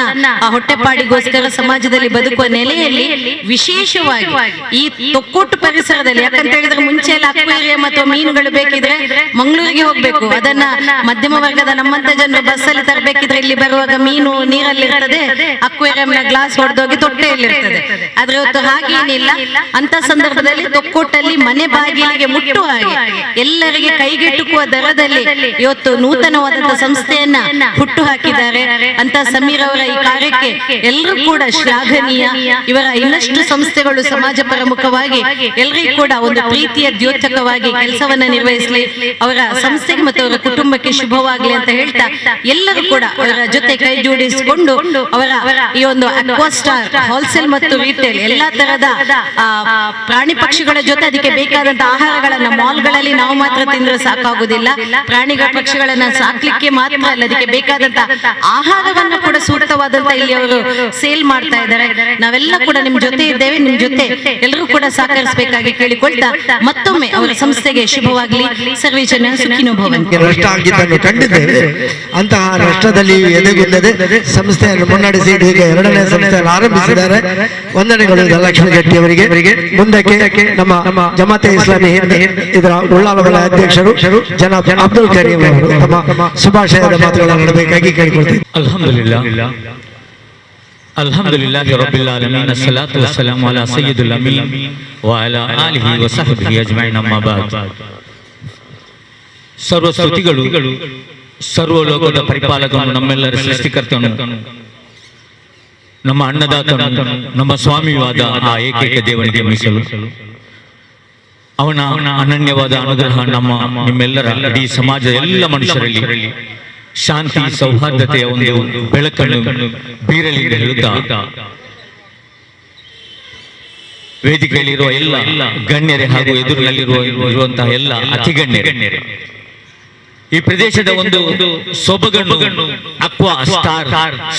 ಹೊಟ್ಟೆಪಾಡಿಗೋಸ್ಕರ ಸಮಾಜದಲ್ಲಿ ಬದುಕುವ ನೆಲೆಯಲ್ಲಿ ವಿಶೇಷವಾಗಿ ಈ ತೊಕ್ಕೊಟ್ಟು ಪರಿಸರದಲ್ಲಿ, ಯಾಕಂತ ಹೇಳಿದ್ರೆ ಮುಂಚೆ ಎಲ್ಲ ಅಕ್ವೇರಿಯಂ ಅಥವಾ ಮೀನುಗಳು ಬೇಕಿದ್ರೆ ಮಂಗಳೂರಿಗೆ ಹೋಗ್ಬೇಕು. ಅದನ್ನ ಮಧ್ಯಮ ವರ್ಗದ ನಮ್ಮಂತ ಜನರು ಬಸ್ ಅಲ್ಲಿ ತರಬೇಕಿದ್ರೆ ಇಲ್ಲಿ ಬರುವಾಗ ಮೀನು ನೀರಲ್ಲಿ ಇರ್ತದೆ, ಅಕ್ವೇರಿಯಂ ನ ಗ್ಲಾಸ್ ಹೊಡೆದೋಗಿ ತೊಟ್ಟೆಯಲ್ಲಿರ್ತದೆ. ಆದ್ರೆ ಇವತ್ತು ಹಾಗೇನಿಲ್ಲ. ಅಂತ ಸಂದರ್ಭದಲ್ಲಿ ತೊಕ್ಕೊಟ್ಟಲ್ಲಿ ಮನೆ ಬಾಗಿಲಿಗೆ ಮುಟ್ಟುವ ಹಾಗೆ ಎಲ್ಲರಿಗೆ ಕೈಗೆಟುಕುವ ದರದಲ್ಲಿ ಇವತ್ತು ನೂತನವಾದಂತಹ ಸಂಸ್ಥೆಯನ್ನ ಹುಟ್ಟು ಹಾಕಿದ್ದಾರೆ. ಅಂತ ಸಮೀರ್ ಅವರ ಈ ಕಾರ್ಯಕ್ಕೆ ಎಲ್ಲರೂ ಕೂಡ ಶ್ಲಾಘನೀಯ. ಇವರ ಇನ್ನಷ್ಟು ಸಂಸ್ಥೆಗಳು ಸಮಾಜ ಪ್ರಮುಖವಾಗಿ ಎಲ್ಲರಿಗೂ ಕೂಡ ಒಂದು ಪ್ರೀತಿಯ ದ್ಯೋತಕವಾಗಿ ಕೆಲಸವನ್ನ ನಿರ್ವಹಿಸಲಿ, ಅವರ ಸಂಸ್ಥೆಗೆ ಮತ್ತು ಅವರ ಕುಟುಂಬಕ್ಕೆ ಶುಭವಾಗಲಿ ಅಂತ ಹೇಳ್ತಾ ಎಲ್ಲರೂ ಕೂಡ ಅವರ ಜೊತೆ ಕೈ ಜೋಡಿಸಿಕೊಂಡು ಅವರ ಈ ಒಂದು ಅಕ್ವಾಸ್ಟಾರ್ ಹೋಲ್ಸೇಲ್ ಮತ್ತು ರಿಟೇಲ್ ಎಲ್ಲಾ ತರದ ಪ್ರಾಣಿ ಪಕ್ಷಿಗಳ ಜೊತೆ ಅದಕ್ಕೆ ಬೇಕಾದಂತ ಆಹಾರಗಳನ್ನ ಮಾಲ್ಗಳಲ್ಲಿ ನಾವು ಮಾತ್ರ ತಿಂದ್ರೆ ಸಾಕಾಗುದಿಲ್ಲ. ಪ್ರಾಣಿಗಳ ಪಕ್ಷಿಗಳನ್ನ ಸಾಕ್ಲಿಕ್ಕೆ ಮಾತ್ರ ಅಲ್ಲ, ಅದಕ್ಕೆ ಬೇಕಾದಂತ ಆಹಾರವನ್ನ ಕೂಡ ಸೂಕ್ತವಾದಂತ ಇಲ್ಲಿ ಅವರು ಸೇಲ್ ಮಾಡ್ತಾ ಇದ್ದಾರೆ. ನಾವೆಲ್ಲ ಕೂಡ ನಿಮ್ ಜೊತೆ ಇದ್ದೇವೆ, ನಿಮ್ ಜೊತೆ ಎಲ್ಲರೂ ಕೂಡ ಸಹಕರಿಸಬೇಕಾಗಿ ಕೇಳಿಕೊಳ್ತಾ ಮತ್ತೊಮ್ಮೆ ಅವರ ಸಂಸ್ಥೆಗೆ ಶುಭವಾಗಲಿ. ಸರ್ವೇ ಜನ ಸುಖಿನೋ ಭವಂತು. ನಷ್ಟ ಆಗಿದ್ದನ್ನು ಕಂಡಿದ್ದೇವೆ. ಅಂತಹ ನಷ್ಟದಲ್ಲಿ ಎದೆಗುಂದದೆ ಸಂಸ್ಥೆಯನ್ನು ಮುನ್ನಡೆಸಿ ಈಗ ಎರಡನೇ ಸಂಸ್ಥೆಯನ್ನು ಆರಂಭಿಸಿದ್ದಾರೆ. ವಂದನೆಗಳು ಧನಲಕ್ಷ್ಮಿ ಗಟ್ಟಿ ಅವರಿಗೆ. ಮುಂದಕ್ಕೆ ನಮ್ಮ ಜಮಾತೆ ಇಸ್ಲಾಮಿ ಇದರ ಉಳ್ಳಾಲ ವಲಯ ಅಧ್ಯಕ್ಷರು ಜನಾಬ್ ಅಬ್ದುಲ್ ಕರೀಂ ಅವರು ತಮ್ಮ ಶುಭಾಶಯದ ಮಾತುಗಳನ್ನು ಆಡಬೇಕಾಗಿ ಕೇಳಿಕೊಳ್ತೀವಿ. ಅಲ್ಹಮ್ದುಲಿಲ್ಲಾಹಿ ರಬ್ಬಿಲ್ ಆಲಮೀನ್ ಅಸ್ಸಲಾತು ವಸ್ಸಲಾಮು ಅಲಾ ಸಯ್ಯಿದುಲ್ ಅಮೀನ್ ವ ಅಲಾ ಆಲಿಹಿ ವ ಸಹ್ಬಿಹಿ ಅಜ್ಮഈನ್ ಅಮ್ಮಾ ಬಅದ್. ಸರ್ವ ಸ್ತುತಿಗಳು ಸರ್ವಲೋಕದ ಪರಿಪಾಲಕನು, ನಮ್ಮೆಲ್ಲರ ಸೃಷ್ಟಿಕರ್ತನು, ನಮ್ಮ ಅನ್ನದಾತನು, ನಮ್ಮ ಸ್ವಾಮಿಯಾದ ಆ ಏಕೈಕ ದೇವನಿಗೆ ಮೀಸಲು. ಅವನ ಅನನ್ಯವಾದ ಅನುಗ್ರಹ ನಿಮ್ಮೆಲ್ಲರ ಇಡೀ ಸಮಾಜದ ಎಲ್ಲ ಮನುಷ್ಯರಲ್ಲಿ ಶಾಂತಿ ಸೌಹಾರ್ದತೆಯ ಒಂದು ಬೆಳಕನ್ನು ಬೀರಲಿ ಎಂದು ಹೇಳುತ್ತಾ, ವೇದಿಕೆಯಲ್ಲಿರುವ ಎಲ್ಲ ಗಣ್ಯರೇ ಹಾಗೂ ಎದುರಿನಲ್ಲಿರುವಂತಹ ಎಲ್ಲ ಅತಿ ಗಣ್ಯರೇ, ಈ ಪ್ರದೇಶದ ಒಂದು ಸೊಬಗನ್ನು ಅಕ್ವಾ ಸ್ಟಾರ್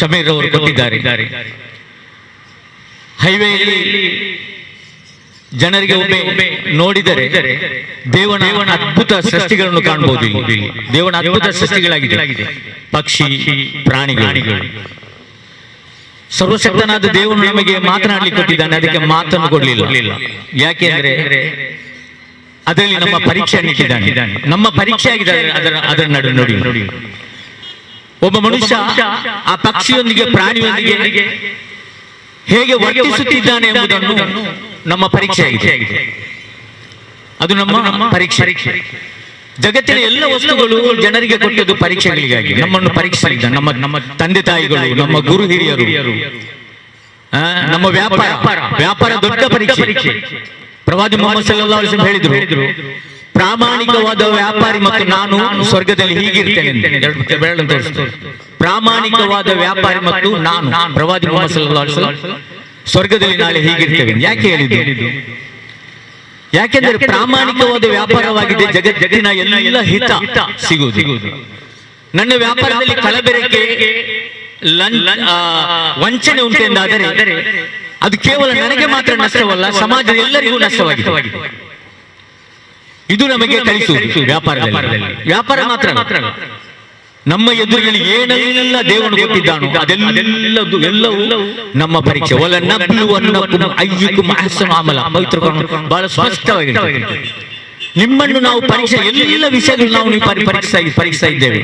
ಸಮೀರ್ ಅವರು ಕೊಟ್ಟಿದ್ದಾರೆ. ಹೈವೇಯಲ್ಲಿ ಜನರಿಗೆ ಒಮ್ಮೆ ನೋಡಿದರೆ ದೇವನ ಅದ್ಭುತ ಸೃಷ್ಟಿಗಳನ್ನು ಕಾಣಬಹುದು. ದೇವನ ಅದ್ಭುತ ಸೃಷ್ಟಿಗಳಾಗಿದೆ ಪಕ್ಷಿ, ಪ್ರಾಣಿಗಳು. ಸರ್ವಶಕ್ತನಾದ ದೇವನು ನಮಗೆ ಮಾತನಾಡಲಿಕ್ಕೆ ಕೊಟ್ಟಿದ್ದಾನೆ, ಅದಕ್ಕೆ ಮಾತನ್ನು ಕೊಡಲಿಲ್ಲ. ಯಾಕೆಂದ್ರೆ ಅದರಲ್ಲಿ ನಮ್ಮ ಪರೀಕ್ಷೆಯನ್ನು ಇಟ್ಟಿದ್ದಾನೆ. ನಮ್ಮ ಪರೀಕ್ಷೆ ಆಗಿದೆ ಅದರ ನಡು ನೋಡಿ. ಒಬ್ಬ ಮನುಷ್ಯ ಆ ಪಕ್ಷಿಯೊಂದಿಗೆ ಪ್ರಾಣಿಯೊಂದಿಗೆ ಹೇಗೆ ವರ್ತಿಸುತ್ತಿದ್ದಾನೆ ಎಂಬುದನ್ನು ನಮ್ಮ ಪರೀಕ್ಷೆ ಆಗಿದೆ. ಅದು ನಮ್ಮ ಪರೀಕ್ಷೆ. ಜಗತ್ತಿನ ಎಲ್ಲ ವಸ್ತುಗಳು ಜನರಿಗೆ ಕೊಟ್ಟದ್ದು ಪರೀಕ್ಷೆಗಳಿಗಾಗಿ. ನಮ್ಮನ್ನು ಪರೀಕ್ಷಿಸಿದ ನಮ್ಮ ತಂದೆ ತಾಯಿಗಳು, ನಮ್ಮ ಗುರು ಹಿರಿಯರು, ನಮ್ಮ ವ್ಯಾಪಾರ ದೊಡ್ಡ ಪರೀಕ್ಷೆ. ಪ್ರವಾದಿ ಮುಹಮ್ಮದ್ ಸಲ್ಲಲ್ಲಾಹು ಅಲೈಹಿ ವಸಲ್ಲಂ ಹೇಳಿದ್ರು, ಪ್ರಾಮಾಣಿಕವಾದ ವ್ಯಾಪಾರಿ ಮತ್ತು ನಾನು ಸ್ವರ್ಗದಲ್ಲಿ ಹೀಗಿರ್ತೇನೆ. ಪ್ರಾಮಾಣಿಕವಾದ ವ್ಯಾಪಾರಿ ಮತ್ತು ನಾನು, ಪ್ರವಾದಿ ಮುಹಮ್ಮದ್ ಸಲ್ಲಲ್ಲಾಹು ಅಲೈಹಿ ವಸಲ್ಲಂ, ಸ್ವರ್ಗದಲ್ಲಿ ನಾಳೆ ಹೀಗಿರ್ತೇವೆ. ಯಾಕೆ ಹೇಳಿದ್ದು? ಯಾಕೆಂದ್ರೆ ಪ್ರಾಮಾಣಿಕವಾದ ವ್ಯಾಪಾರವಾಗಿದೆ ಜಗತ್ತಿನ ಎಲ್ಲ ಹಿತ ಸಿಗುವುದು. ನನ್ನ ವ್ಯಾಪಾರದಲ್ಲಿ ಕಲಬೆರಕೆ, ವಂಚನೆ ಉಂಟೆಂದಾದರೆ ಅದು ಕೇವಲ ನನಗೆ ಮಾತ್ರ ನಷ್ಟವಲ್ಲ, ಸಮಾಜದ ಎಲ್ಲರಿಗೂ ನಷ್ಟವಾಗಿದೆ. ಇದು ನಮಗೆ ಕಲಿಸುವುದು ವ್ಯಾಪಾರದಲ್ಲಿ. ವ್ಯಾಪಾರ ಮಾತ್ರ ನಮ್ಮ ಎದುರಿನಲ್ಲಿ ಏನೆಲ್ಲ ದೇವನು ಕೊಟ್ಟಿದ್ದಾನೋ ಅದೆಲ್ಲವೂ ನಮ್ಮ ಪರೀಕ್ಷೆ. ಪವಿತ್ರ ಬಹಳ ಸ್ಪಷ್ಟವಾಗಿದೆ. ನಿಮ್ಮನ್ನು ನಾವು ಪರೀಕ್ಷೆ, ಎಲ್ಲ ವಿಷಯಗಳು ನಾವು ಪರೀಕ್ಷಿಸ್ತಾ ಇದ್ದೇವೆ.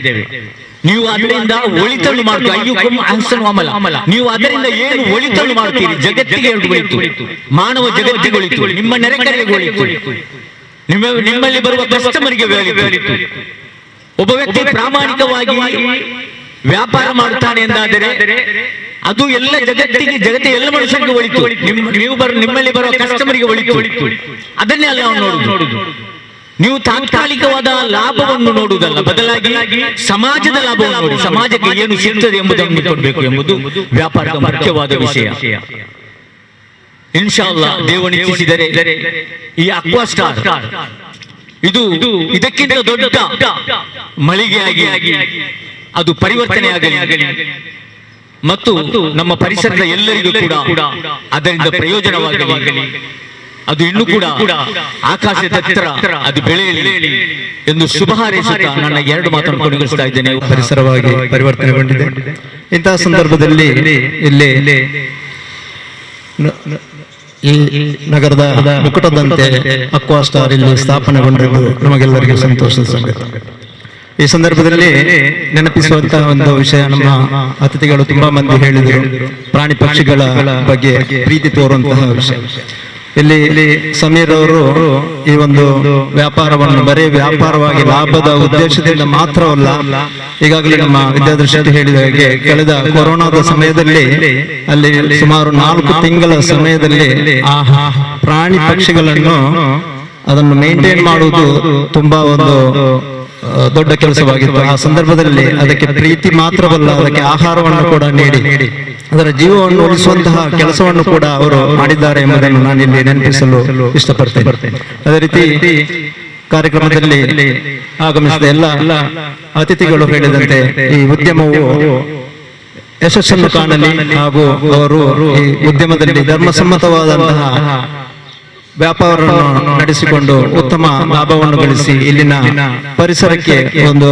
ನೀವು ಅದರಿಂದ ಒಳಿತನ್ನು ಮಾಡ್ತೀವಿ. ಅಯ್ಯುಕುಂ ಅಹ್ಸನು ಅಮಲ. ನೀವು ಅದರಿಂದ ಏನು ಒಳಿತನ್ನು ಮಾಡ್ತೀರಿ, ಜಗತ್ತಿಗೆ ಒಳಿತು, ಮಾನವ ಜಗತ್ತಿಗೆ ಒಳಿತು, ನಿಮ್ಮ ನೆರೆಕರೆಗೆ ಒಳಿತು, ನಿಮ್ಮಲ್ಲಿ ಬರುವ ಕಸ್ಟಮರ್ಗೆ ಒಳಿತು. ಒಬ್ಬ ವ್ಯಕ್ತಿ ಪ್ರಾಮಾಣಿಕವಾಗಿ ವ್ಯಾಪಾರ ಮಾಡುತ್ತಾನೆ ಎಂದಾದರೆ ಅದು ಎಲ್ಲ ಜಗತ್ತಿನ ಎಲ್ಲ ಮನುಷ್ಯರಿಗೆ ಒಳಿತು. ನಿಮ್ಮಲ್ಲಿ ಬರುವ ಕಸ್ಟಮರ್ಗೆ ಒಳಿತು. ಅದನ್ನೇ ಅಲ್ಲ ನೋಡುದು. ನೀವು ತಾತ್ಕಾಲಿಕವಾದ ಲಾಭವನ್ನು ನೋಡುವುದಲ್ಲ, ಬದಲಾಗಿ ಸಮಾಜದ ಲಾಭವನ್ನು ನೋಡಿ, ಸಮಾಜಕ್ಕೆ ಏನು ಸಿಗ್ತದೆ ಎಂಬುದನ್ನು ಕೊಡಬೇಕು ಎಂಬುದು ವ್ಯಾಪಾರದ ಮುಖ್ಯವಾದ ವಿಷಯ. ಇನ್ಶಾ ಅಲ್ಲಾಹ್ ದೇವರು ಇಚ್ಛಿಸಿದರೆ ಈ ಅಕ್ವಾ ಸ್ಟಾರ್ ಇದು ಇದಕ್ಕಿಂತ ದೊಡ್ಡ ಮಳಿಗೆಯಾಗಿ ಅದು ಪರಿವರ್ತನೆ ಆಗಲಿ ಮತ್ತು ನಮ್ಮ ಪರಿಸರದ ಎಲ್ಲರಿಗೂ ಕೂಡ ಅದರಿಂದ ಪ್ರಯೋಜನವಾಗಲಿ. ಅದು ಇನ್ನೂ ಕೂಡ ಆಕಾಶದ ಹತ್ತಿರ ಅದು ಬೆಳೆಯಲಿ ಎಂದು ಶುಭ ಹಾರೈಸುತ್ತಾ ನನ್ನ ಎರಡು ಮಾತನ್ನು ಕೊನೆಗೊಳಿಸ್ತಾ ಇದ್ದೇನೆ. ಪರಿಸರವಾಗಿ ಪರಿವರ್ತನೆಗೊಂಡಿದೆ. ಇಂತಹ ಸಂದರ್ಭದಲ್ಲಿ ಇಲ್ಲಿ ಈ ನಗರದ ಮುಕುಟದಂತೆ ಅಕ್ವಾ ಸ್ಟಾರ್ ಇಲ್ಲಿ ಸ್ಥಾಪನೆಗೊಂಡಿದ್ದು ನಮಗೆಲ್ಲರಿಗೂ ಸಂತೋಷದ ಸಂಗತಿ. ಈ ಸಂದರ್ಭದಲ್ಲಿ ನೆನಪಿಸುವಂತಹ ಒಂದು ವಿಷಯ, ನಮ್ಮ ಅತಿಥಿಗಳು ತುಂಬಾ ಮಂದಿ ಹೇಳಿದರು, ಪ್ರಾಣಿ ಪಕ್ಷಿಗಳ ಬಗ್ಗೆ ಪ್ರೀತಿ ತೋರುವಂತಹ ವಿಷಯ. ಇಲ್ಲಿ ಸಮೀರ್ ಅವರು ಈ ಒಂದು ವ್ಯಾಪಾರವನ್ನು ಬರೀ ವ್ಯಾಪಾರವಾಗಿ ಲಾಭದ ಉದ್ದೇಶದಿಂದ ಮಾತ್ರವಲ್ಲ, ಈಗಾಗಲೇ ನಮ್ಮ ವಿದ್ಯಾಧರ್ ಹೇಳಿದ ಹಾಗೆ ಕಳೆದ ಕೊರೋನಾದ ಸಮಯದಲ್ಲಿ ಅಲ್ಲಿ ಸುಮಾರು 4 ತಿಂಗಳ ಸಮಯದಲ್ಲಿ ಆ ಪ್ರಾಣಿ ಪಕ್ಷಿಗಳನ್ನು ಅದನ್ನು ಮೇಂಟೈನ್ ಮಾಡುವುದು ತುಂಬಾ ಒಂದು ದೊಡ್ಡ ಕೆಲಸವಾಗಿತ್ತು. ಆ ಸಂದರ್ಭದಲ್ಲಿ ಅದಕ್ಕೆ ಪ್ರೀತಿ ಮಾತ್ರವಲ್ಲ, ಅದಕ್ಕೆ ಆಹಾರವನ್ನು ಕೂಡ ನೀಡಿ ಅದರ ಜೀವವನ್ನು ಉಳಿಸುವಂತಹ ಕೆಲಸವನ್ನು ಕೂಡ ಅವರು ಮಾಡಿದ್ದಾರೆ ಎಂಬುದನ್ನು ನಾನು ಇಲ್ಲಿ ನೆನಪಿಸಲು ಇಷ್ಟಪಡ್ತೇನೆ. ಅದೇ ರೀತಿ ಕಾರ್ಯಕ್ರಮದಲ್ಲಿ ಆಗಮಿಸಿದ ಎಲ್ಲ ಅತಿಥಿಗಳು ಹೇಳಿದಂತೆ ಈ ಉದ್ಯಮವು ಯಶಸ್ಸನ್ನು ಕಾಣಲಿ ಹಾಗೂ ಅವರು ಈ ಉದ್ಯಮದಲ್ಲಿ ಧರ್ಮಸಮ್ಮತವಾದಂತಹ ವ್ಯಾಪಾರವನ್ನು ನಡೆಸಿಕೊಂಡು ಉತ್ತಮ ಲಾಭವನ್ನು ಗಳಿಸಿ ಇಲ್ಲಿನ ಪರಿಸರಕ್ಕೆ ಒಂದು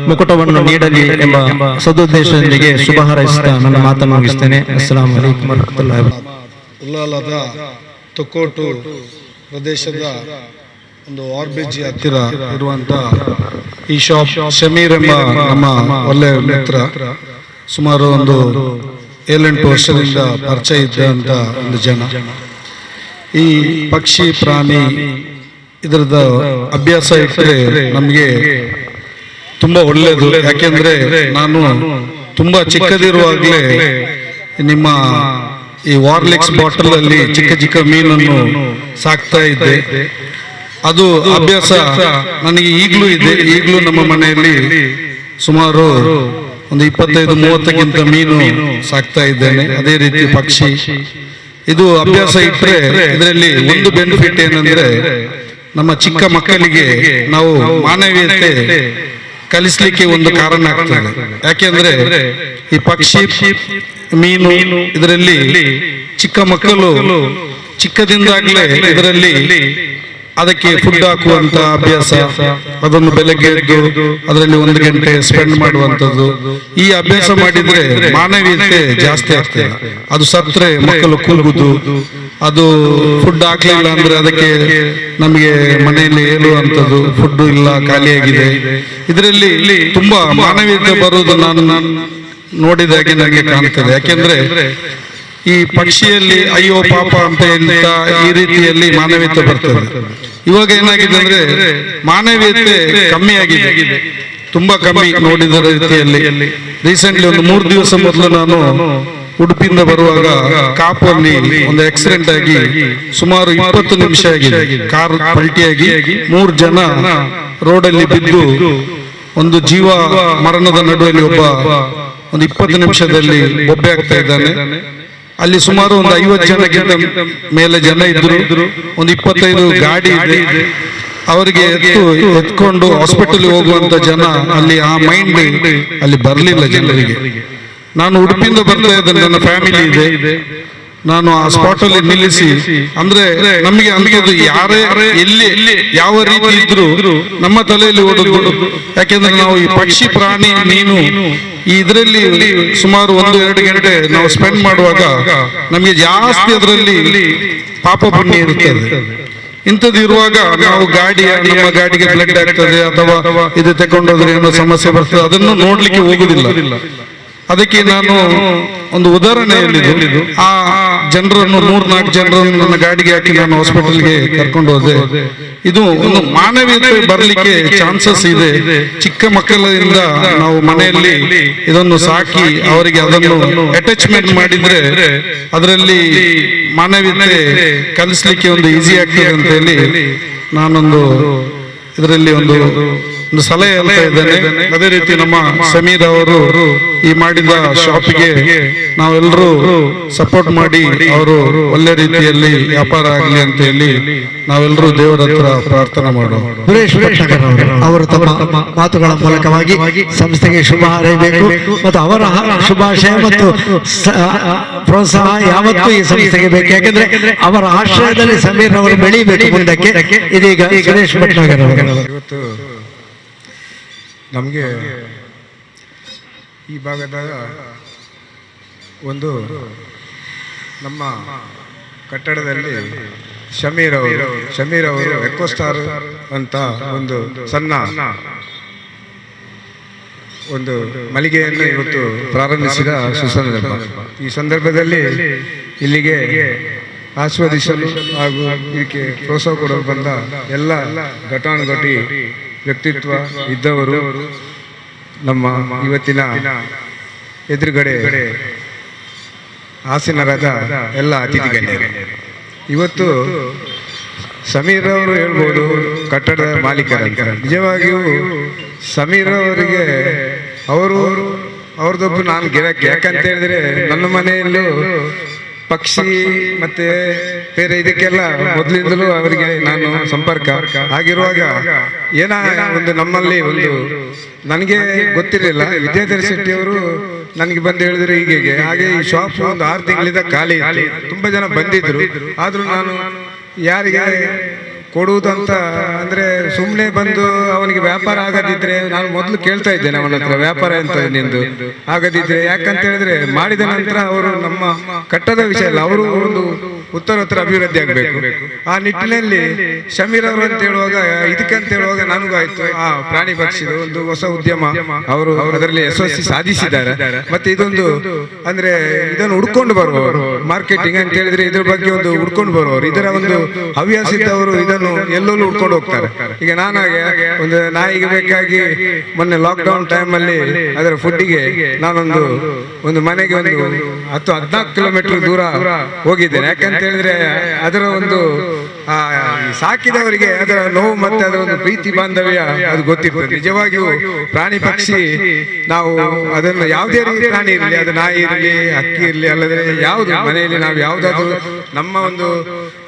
ಮುಕುಟವನ್ನು ನೀಡಲಿ ಎಂಬ ಸದುದ್ದೇಶದೊಂದಿಗೆ ಶುಭ ಹಾರೈಸುತ್ತಾ ನನ್ನ ಮಾತನ್ನು ಮುಗಿಸ್ತೇನೆ. ಅಸ್ಸಲಾಮು ಅಲೈಕುಂ ವರಹಮತುಲ್ಲಾಹಿ ವಬರಕಾತುಹು. ಉಳ್ಳಾಲದ ತೊಕ್ಕೋಟು ಪ್ರದೇಶದ ಒಂದು ಆರ್ಬಿಜಿ ಹತ್ತಿರ ಇರುವಂತ ಈ ಶಾಪ್ ಶಮೀರ್ ಎಂಬ ನಮ್ಮ ಒಳ್ಳೆಯ ಮಿತ್ರ, ಸುಮಾರು ಒಂದು 7-8 ವರ್ಷದಿಂದ ಪರಿಚಯ ಇದ್ದಂತ ಒಂದು ಜನ. ಈ ಪಕ್ಷಿ ಪ್ರಾಣಿ ಇದರದ ಅಭ್ಯಾಸ ಇಟ್ಟರೆ ನಮಗೆ ತುಂಬಾ ಒಳ್ಳೆಯದು. ಯಾಕೆಂದ್ರೆ ನಾನು ತುಂಬಾ ಚಿಕ್ಕದಿರುವಾಗಲೇ ನಿಮ್ಮ ಈ ವಾರ್ಲಿಕ್ಸ್ ಬಾಟಲ್ ಅಲ್ಲಿ ಚಿಕ್ಕ ಚಿಕ್ಕ ಮೀನನ್ನು ಸಾಕ್ತಾ ಇದ್ದೆ. ಅದು ಅಭ್ಯಾಸ ನನಗೆ ಈಗಲೂ ಇದೆ. ಈಗಲೂ ನಮ್ಮ ಮನೆಯಲ್ಲಿ ಸುಮಾರು ಒಂದು 25-30ಕ್ಕಿಂತ ಮೀನು ಸಾಕ್ತಾ ಇದ್ದೇನೆ. ಅದೇ ರೀತಿ ಪಕ್ಷಿ ಇದು ಅಭ್ಯಾಸ ಇಟ್ಟರೆ ಇದರಲ್ಲಿ ಒಂದು ಬೆನಿಫಿಟ್ ಏನಂದ್ರೆ ನಮ್ಮ ಚಿಕ್ಕ ಮಕ್ಕಳಿಗೆ ನಾವು ಮಾನವೀಯತೆ ಕಲಿಸ್ಲಿಕ್ಕೆ ಒಂದು ಕಾರಣ ಆಗ್ತದೆ. ಯಾಕೆಂದ್ರೆ ಈ ಪಕ್ಷಿ ಮೀನು ಇದರಲ್ಲಿ ಚಿಕ್ಕ ಮಕ್ಕಳು ಚಿಕ್ಕದಿಂದಾಗಲೇ ಇದರಲ್ಲಿ ಅದಕ್ಕೆ ಫುಡ್ ಹಾಕುವಂತ ಅಭ್ಯಾಸ, ಅದನ್ನು ಬೆಳಗ್ಗೆ ಎದ್ದು ಅದರಲ್ಲಿ 1 ಗಂಟೆ ಸ್ಪೆಂಡ್ ಮಾಡುವಂಥದ್ದು, ಈ ಅಭ್ಯಾಸ ಮಾಡಿದ್ರೆ ಮಾನವೀಯತೆ ಜಾಸ್ತಿ ಆಗ್ತದೆ. ಅದು ಸತ್ರೆ ಮಕ್ಕಳು ಕೂಗುದು, ಅದು ಫುಡ್ ಹಾಕ್ಲಿಲ್ಲ ಅಂದ್ರೆ ಅದಕ್ಕೆ ನಮಗೆ ಮನೆಯಲ್ಲಿ ಹೇಳುವಂಥದ್ದು ಫುಡ್ ಇಲ್ಲ, ಖಾಲಿಯಾಗಿದೆ. ಇದರಲ್ಲಿ ತುಂಬಾ ಮಾನವೀಯತೆ ಬರುವುದು ನಾನು ನೋಡಿದಾಗೆ ನನಗೆ ಕಾಣ್ತದೆ. ಯಾಕೆಂದ್ರೆ ಈ ಪಕ್ಷಿಯಲ್ಲಿ ಅಯ್ಯೋ ಪಾಪ ಅಂತ ಹೇಳ್ತಾ ಈ ರೀತಿಯಲ್ಲಿ ಮಾನವೀಯತೆ ಬರ್ತದೆ. ಇವಾಗ ಏನಾಗಿದೆ ಅಂದ್ರೆ ಮಾನವೀಯತೆ ಕಮ್ಮಿ ಆಗಿದೆ, ತುಂಬಾ ಕಮ್ಮಿ. ನೋಡಿದ ರೀತಿಯಲ್ಲಿ ರೀಸೆಂಟ್ಲಿ ಒಂದು 3 ದಿವಸ ಮೊದಲು ನಾನು ಉಡುಪಿಯಿಂದ ಬರುವಾಗ ಕಾಪಲ್ಲಿ ಒಂದು ಆಕ್ಸಿಡೆಂಟ್ ಆಗಿ ಸುಮಾರು 20 ನಿಮಿಷ ಆಗಿದೆ. ಕಾರ್ ಪಲ್ಟಿಯಾಗಿ 3 ಜನ ರೋಡಲ್ಲಿ ಬಿದ್ದು ಒಂದು ಜೀವ ಮರಣದ ನಡುವೆಯಲ್ಲಿ ಒಬ್ಬ ಒಂದು 20 ನಿಮಿಷದಲ್ಲಿ ಬೊಬ್ಬೆ ಆಗ್ತಾ ಇದ್ದಾನೆ. ಅಲ್ಲಿ ಸುಮಾರು ಒಂದು 50 ಜನಕ್ಕಿಂತ ಮೇಲೆ ಜನ ಇದ್ರು. ಒಂದು 25 ಗಾಡಿ ಇದೆ. ಅವರಿಗೆ ಎತ್ಕೊಂಡು ಹಾಸ್ಪಿಟಲ್ ಹೋಗುವಂತ ಜನ ಅಲ್ಲಿ ಆ ಮೈಂಡ್ ಅಲ್ಲಿ ಬರಲಿಲ್ಲ ಜನರಿಗೆ. ನಾನು ಉಡುಪಿಯಿಂದ ಬರ್ತಾ ಇದ್ದೇನೆ, ನನ್ನ ಫ್ಯಾಮಿಲಿ ಇದೆ. ನಾನು ಆ ಸ್ಪಾಟ್ ಅಲ್ಲಿ ನಿಲ್ಲಿಸಿ ಅಂದ್ರೆ ನಮಗೆ ಅದು ಯಾರೇ ಎಲ್ಲಿ ಯಾವ ರೀತಿ ಇದ್ರು ನಮ್ಮ ತಲೆಯಲ್ಲಿ ಓಡೋದು. ಯಾಕೆಂದ್ರೆ ನಾವು ಈ ಪಕ್ಷಿ ಪ್ರಾಣಿ ಮೀನು ಇದರಲ್ಲಿ ಸುಮಾರು 1-2 ಗಂಟೆ ನಾವು ಸ್ಪೆಂಡ್ ಮಾಡುವಾಗ ನಮಗೆ ಜಾಸ್ತಿ ಅದರಲ್ಲಿ ಪಾಪ ಪುಣ್ಯ ಇರುತ್ತದೆ. ಇಂಥದ್ದು ಇರುವಾಗ ನಾವು ನಮ್ಮ ಗಾಡಿಗೆ ಬ್ಲಡ್ ಆಗ್ತದೆ ಅಥವಾ ಇದು ತಗೊಂಡೋದ್ರೆ ಏನೋ ಸಮಸ್ಯೆ ಬರ್ತದೆ, ಅದನ್ನು ನೋಡ್ಲಿಕ್ಕೆ ಹೋಗುದಿಲ್ಲ. ಅದಕ್ಕೆ ನಾನು ಒಂದು ಉದಾಹರಣೆ ಹೇಳಿದ್ದು, ಆ ಜನರನ್ನು 3-4 ಜನರನ್ನು ನನ್ನ ಗಾಡಿಗೆ ಹಾಕಿ ನಾನು ಹಾಸ್ಪಿಟಲ್ಗೆ ಕರ್ಕೊಂಡು ಹೋದೆ. ಇದು ಒಂದು ಮಾನವೀಯತೆ ಬರಲಿಕ್ಕೆ ಚಾನ್ಸಸ್ ಇದೆ. ಚಿಕ್ಕ ಮಕ್ಕಳಿಂದ ನಾವು ಮನೆಯಲ್ಲಿ ಇದನ್ನು ಸಾಕಿ ಅವರಿಗೆ ಅದನ್ನು ಅಟ್ಯಾಚ್ಮೆಂಟ್ ಮಾಡಿದ್ರೆ ಅದರಲ್ಲಿ ಮಾನವೀಯತೆ ಕಲಿಸ್ಲಿಕ್ಕೆ ಒಂದು ಈಸಿ ಆಗ್ತದೆ ಅಂತ ಹೇಳಿ ನಾನೊಂದು ಇದರಲ್ಲಿ ಒಂದು ಸಲಹೆ ಹೇಳ್ತಾ ಇದ್ದೇನೆ. ಅದೇ ರೀತಿ ನಮ್ಮ ಸಮೀರ್ ಅವರು ಈ ಮಾಡಿದ ಶಾಪಿಗೆ ನಾವೆಲ್ಲರೂ ಸಪೋರ್ಟ್ ಮಾಡಿ ಅವರು ಒಳ್ಳೆ ರೀತಿಯಲ್ಲಿ ವ್ಯಾಪಾರ ಆಗಲಿ ಅಂತ ಹೇಳಿ ನಾವೆಲ್ಲರೂ ದೇವರ ಹತ್ರ ಪ್ರಾರ್ಥನೆ ಮಾಡೋಣ. ಸುರೇಶ್ ಅವರು ತಮ್ಮ ಮಾತುಗಳ ಮೂಲಕವಾಗಿ ಸಂಸ್ಥೆಗೆ ಶುಭ ಹಾರೈಸಬೇಕು ಮತ್ತು ಅವರ ಶುಭಾಶಯ ಮತ್ತು ಪ್ರೋತ್ಸಾಹ ಯಾವತ್ತೂ ಈ ಸಂಸ್ಥೆಗೆ ಬೇಕು. ಯಾಕಂದ್ರೆ ಅವರ ಆಶ್ರಯದಲ್ಲಿ ಸಮೀರ್ ಅವರು ಬೆಳೀಬೇಕು ಮುಂದಕ್ಕೆ. ಇದೀಗ ಸುರೇಶ್ ಭಟ್ನಾಗರ್ ಇವತ್ತು ನಮಗೆ ಈ ಭಾಗದಾಗ ಒಂದು ನಮ್ಮ ಕಟ್ಟಡದಲ್ಲಿ ಶಮೀರ್ ಅವರು ಎಕೋಸ್ಟಾರ್ ಅಂತ ಒಂದು ಸಣ್ಣ ಒಂದು ಮಳಿಗೆಯನ್ನು ಇವತ್ತು ಪ್ರಾರಂಭಿಸಿದ ಸುಸಂದರ್ಭ. ಈ ಸಂದರ್ಭದಲ್ಲಿ ಇಲ್ಲಿಗೆ ಆಸ್ವಾದಿಸಲು ಹಾಗೂ ಇದಕ್ಕೆ ಪ್ರೋತ್ಸಾಹ ಕೊಡಲು ಬಂದ ಎಲ್ಲ ಘಟಾನುಘಟಿ ವ್ಯಕ್ತಿತ್ವ ಇದ್ದವರು, ನಮ್ಮ ಇವತ್ತಿನ ಎದುರುಗಡೆ ಆಸೀನರಾದ ಎಲ್ಲ ಅತಿಥಿ ಗಣ್ಯರು. ಇವತ್ತು ಸಮೀರ್ ಅವರು ಹೇಳ್ಬೋದು ಕಟ್ಟಡದ ಮಾಲೀಕರಂತ. ನಿಜವಾಗಿಯೂ ಸಮೀರ್ ಅವರಿಗೆ ಅವ್ರದ್ದೊಬ್ಬರು ನಾನು ಗಿರಾಕಿ. ಯಾಕಂತ ಹೇಳಿದ್ರೆ ನನ್ನ ಮನೆಯಲ್ಲೂ ಪಕ್ಷಿ ಮತ್ತೆ ಬೇರೆ ಇದಕ್ಕೆಲ್ಲ ಮೊದಲಿಂದಲೂ ಅವರಿಗೆ ನಾನು ಸಂಪರ್ಕ ಆಗಿರುವಾಗ ಒಂದು ನಮ್ಮಲ್ಲಿ ಒಂದು ನನಗೆ ಗೊತ್ತಿರಲಿಲ್ಲ. ವಿದ್ಯಾಧರ ಶೆಟ್ಟಿ ಅವರು ನನಗೆ ಬಂದು ಹೇಳಿದ್ರು ಹೀಗೆ ಹಾಗೆ ಈ ಶಾಪ್ ಒಂದು 6 ತಿಂಗಳಿಂದ ಖಾಲಿ ಇತ್ತು. ತುಂಬಾ ಜನ ಬಂದಿದ್ರು. ಆದ್ರೂ ನಾನು ಯಾರಿಗೆ ಕೊಡುವುದಂತ ಅಂದ್ರೆ ಸುಮ್ಮನೆ ಬಂದು ಅವನಿಗೆ ವ್ಯಾಪಾರ ಆಗದಿದ್ರೆ ನಾನು ಮೊದಲು ಕೇಳ್ತಾ ಇದ್ದೇನೆ ಅವನ ಹತ್ರ, ವ್ಯಾಪಾರ ಎಂತ ನಿಂದು ಆಗದಿದ್ರೆ, ಯಾಕಂತ ಹೇಳಿದ್ರೆ ಮಾಡಿದ ನಂತರ ಅವರು ನಮ್ಮ ಕಟ್ಟದ ವಿಷಯ ಅಲ್ಲ, ಅವರು ಒಂದು ಉತ್ತರೋತ್ತರ ಅಭಿವೃದ್ಧಿ ಆಗಬೇಕು. ಆ ನಿಟ್ಟಿನಲ್ಲಿ ಶಮೀರ್ ಅವರು ಅಂತ ಹೇಳುವಾಗ ಇದಕ್ಕಂತ ಹೇಳುವಾಗ ನನಗಾಯ್ತು ಆ ಪ್ರಾಣಿ ಪಕ್ಷಿದು ಒಂದು ಹೊಸ ಉದ್ಯಮ ಅವರು ಅದರಲ್ಲಿ ಯಶಸ್ವಿ ಸಾಧಿಸಿದ್ದಾರೆ. ಮತ್ತೆ ಇದೊಂದು ಅಂದ್ರೆ ಇದನ್ನು ಹುಡ್ಕೊಂಡು ಬರುವವರು ಮಾರ್ಕೆಟಿಂಗ್ ಅಂತ ಹೇಳಿದ್ರೆ ಇದ್ರ ಬಗ್ಗೆ ಒಂದು ಹುಡ್ಕೊಂಡು ಬರುವವರು, ಇದರ ಒಂದು ಹವ್ಯಾಸ ಇದ್ದವರು ಇದನ್ನು ಎಲ್ಲೆಲ್ಲೂ ಹುಡ್ಕೊಂಡು ಹೋಗ್ತಾರೆ. ಈಗ ನಾನಾಗೆ ಒಂದು ನಾಯಿಗೆ ಬೇಕಾಗಿ ಮೊನ್ನೆ ಲಾಕ್ಡೌನ್ ಟೈಮ್ ಅಲ್ಲಿ ಅದರ ಫುಡ್ಡಿಗೆ ನಾನೊಂದು ಮನೆಗೆ ಒಂದು 10-14 ಕಿಲೋಮೀಟರ್ ದೂರ ಹೋಗಿದ್ದೇನೆ. ಯಾಕಂತ ಹೇಳಿದ್ರೆ ಅದರ ಒಂದು ಸಾಕಿದವರಿಗೆ ಅದರ ನೋವು ಮತ್ತೆ ಅದರ ಒಂದು ಪ್ರೀತಿ ಬಾಂಧವ್ಯ ಅದು ಗೊತ್ತಿರ್ತದೆ. ನಿಜವಾಗಿಯೂ ಪ್ರಾಣಿ ಪಕ್ಷಿ ನಾವು ಅದನ್ನು ಯಾವುದೇ ರೀತಿ ಪ್ರಾಣಿ ಇರಲಿ, ಅದು ನಾಯಿ ಇರಲಿ, ಅಕ್ಕಿ ಇರಲಿ, ಅಲ್ಲದೆ ಯಾವುದು ಮನೆಯಲ್ಲಿ ನಾವು ಯಾವುದಾದ್ರೂ ನಮ್ಮ ಒಂದು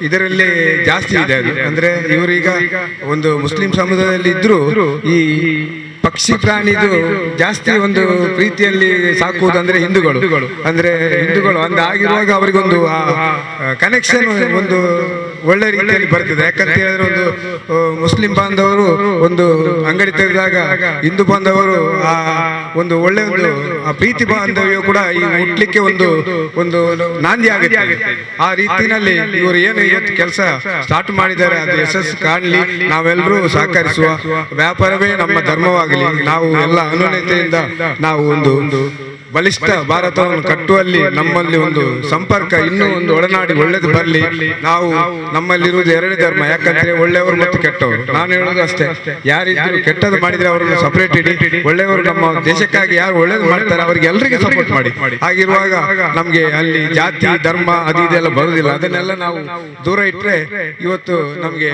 ಇದರಲ್ಲಿ ಜಾಸ್ತಿ ಇದೆ ಅದು. ಅಂದ್ರೆ ಇವರೀಗ ಒಂದು ಮುಸ್ಲಿಂ ಸಮುದಾಯದಲ್ಲಿ ಇದ್ರು ಈ ಪಕ್ಷಿ ಪ್ರಾಣಿದು ಜಾಸ್ತಿ ಒಂದು ಪ್ರೀತಿಯಲ್ಲಿ ಸಾಕುವುದಂದ್ರೆ ಹಿಂದೂಗಳು ಅಂದ ಆಗಿರುವಾಗ ಅವರಿಗೊಂದು ಕನೆಕ್ಷನ್ ಒಂದು ಒಳ್ಳೆ ರೀತಿಯಲ್ಲಿ ಬರ್ತದೆ. ಯಾಕಂತ ಹೇಳಿದ್ರೆ ಒಂದು ಮುಸ್ಲಿಂ ಬಾಂಧವರು ಒಂದು ಅಂಗಡಿ ತೆರೆದಾಗ ಹಿಂದೂ ಬಾಂಧವರು ಒಂದು ಒಳ್ಳೆ ಒಂದು ಪ್ರೀತಿ ಬಾಂಧವ್ಯ ಕೂಡ ಈ ಹುಟ್ಲಿಕ್ಕೆ ಒಂದು ನಾಂದಿ ಆಗುತ್ತೆ. ಆ ರೀತಿಯಲ್ಲಿ ಇವರು ಏನು ಇವತ್ತು ಕೆಲಸ ಸ್ಟಾರ್ಟ್ ಮಾಡಿದ್ದಾರೆ ಅದು ಯಶಸ್ಸು ಕಾಣಲಿ, ನಾವೆಲ್ಲರೂ ಸಹಕರಿಸುವ. ವ್ಯಾಪಾರವೇ ನಮ್ಮ ಧರ್ಮವಾಗಲಿ, ನಾವು ಎಲ್ಲ ಅನುನಯತೆಯಿಂದ ನಾವು ಒಂದು ಬಲಿಷ್ಠ ಭಾರತವನ್ನು ಕಟ್ಟುವಲ್ಲಿ ನಮ್ಮಲ್ಲಿ ಒಂದು ಸಂಪರ್ಕ ಇನ್ನೂ ಒಂದು ಒಡನಾಡಿ ಒಳ್ಳೇದು ಬರಲಿ. ನಾವು ನಮ್ಮಲ್ಲಿರುವುದು 2 ಧರ್ಮ, ಯಾಕಂದ್ರೆ ಒಳ್ಳೆಯವರು ಮತ್ತು ಕೆಟ್ಟವರು. ನಾನು ಹೇಳೋದು ಅಷ್ಟೇ, ಯಾರಿದ್ರು ಕೆಟ್ಟದ್ದು ಮಾಡಿದ್ರೆ ಅವರನ್ನು ಸಪರೇಟ್ ಇಡಿ, ಒಳ್ಳೆಯವರು ನಮ್ಮ ದೇಶಕ್ಕಾಗಿ ಯಾರು ಒಳ್ಳೇದು ಮಾಡ್ತಾರೆ ಅವರಿಗೆ ಎಲ್ಲರಿಗೂ ಸಪೋರ್ಟ್ ಮಾಡಿ. ಹಾಗಿರುವಾಗ ನಮ್ಗೆ ಅಲ್ಲಿ ಜಾತಿ ಧರ್ಮ ಅದು ಇದೆಲ್ಲ ಬರುವುದಿಲ್ಲ. ಅದನ್ನೆಲ್ಲ ನಾವು ದೂರ ಇಟ್ಟರೆ ಇವತ್ತು ನಮ್ಗೆ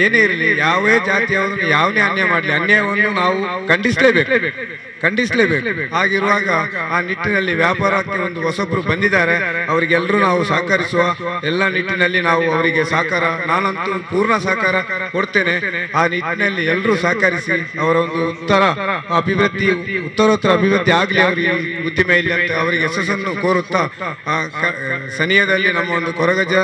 ಏನೇ ಇರಲಿ, ಯಾವೇ ಜಾತಿಯವರನ್ನು ಯಾವನೇ ಅನ್ಯಾಯ ಮಾಡಲಿ, ಅನ್ಯಾಯವನ್ನು ನಾವು ಖಂಡಿಸಲೇಬೇಕು. ಹಾಗಿರುವಾಗ ಆ ನಿಟ್ಟಿನಲ್ಲಿ ವ್ಯಾಪಾರಕ್ಕೆ ಒಂದು ಹೊಸಬ್ರು ಬಂದಿದ್ದಾರೆ, ಅವರಿಗೆಲ್ಲರೂ ನಾವು ಸಹಕರಿಸುವ ಎಲ್ಲ ನಿಟ್ಟಿನಲ್ಲಿ ನಾವು ಅವರಿಗೆ ಸಹಕಾರ, ನಾನಂತೂ ಪೂರ್ಣ ಸಹಕಾರ ಕೊಡ್ತೇನೆ. ಆ ನಿಟ್ಟಿನಲ್ಲಿ ಎಲ್ಲರೂ ಸಹಕರಿಸಿ ಅವರ ಒಂದು ಉತ್ತರೋತ್ತರ ಅಭಿವೃದ್ಧಿ ಆಗಲಿ ಅವರಿಗೆ ಉದ್ದಿಮೆ ಇಲ್ಲಿ ಅಂತ ಅವರಿಗೆ ಯಶಸ್ಸನ್ನು ಕೋರುತ್ತಾ ಸನಿಯದಲ್ಲಿ ನಮ್ಮ ಒಂದು ಕೊರಗಜ್ಜ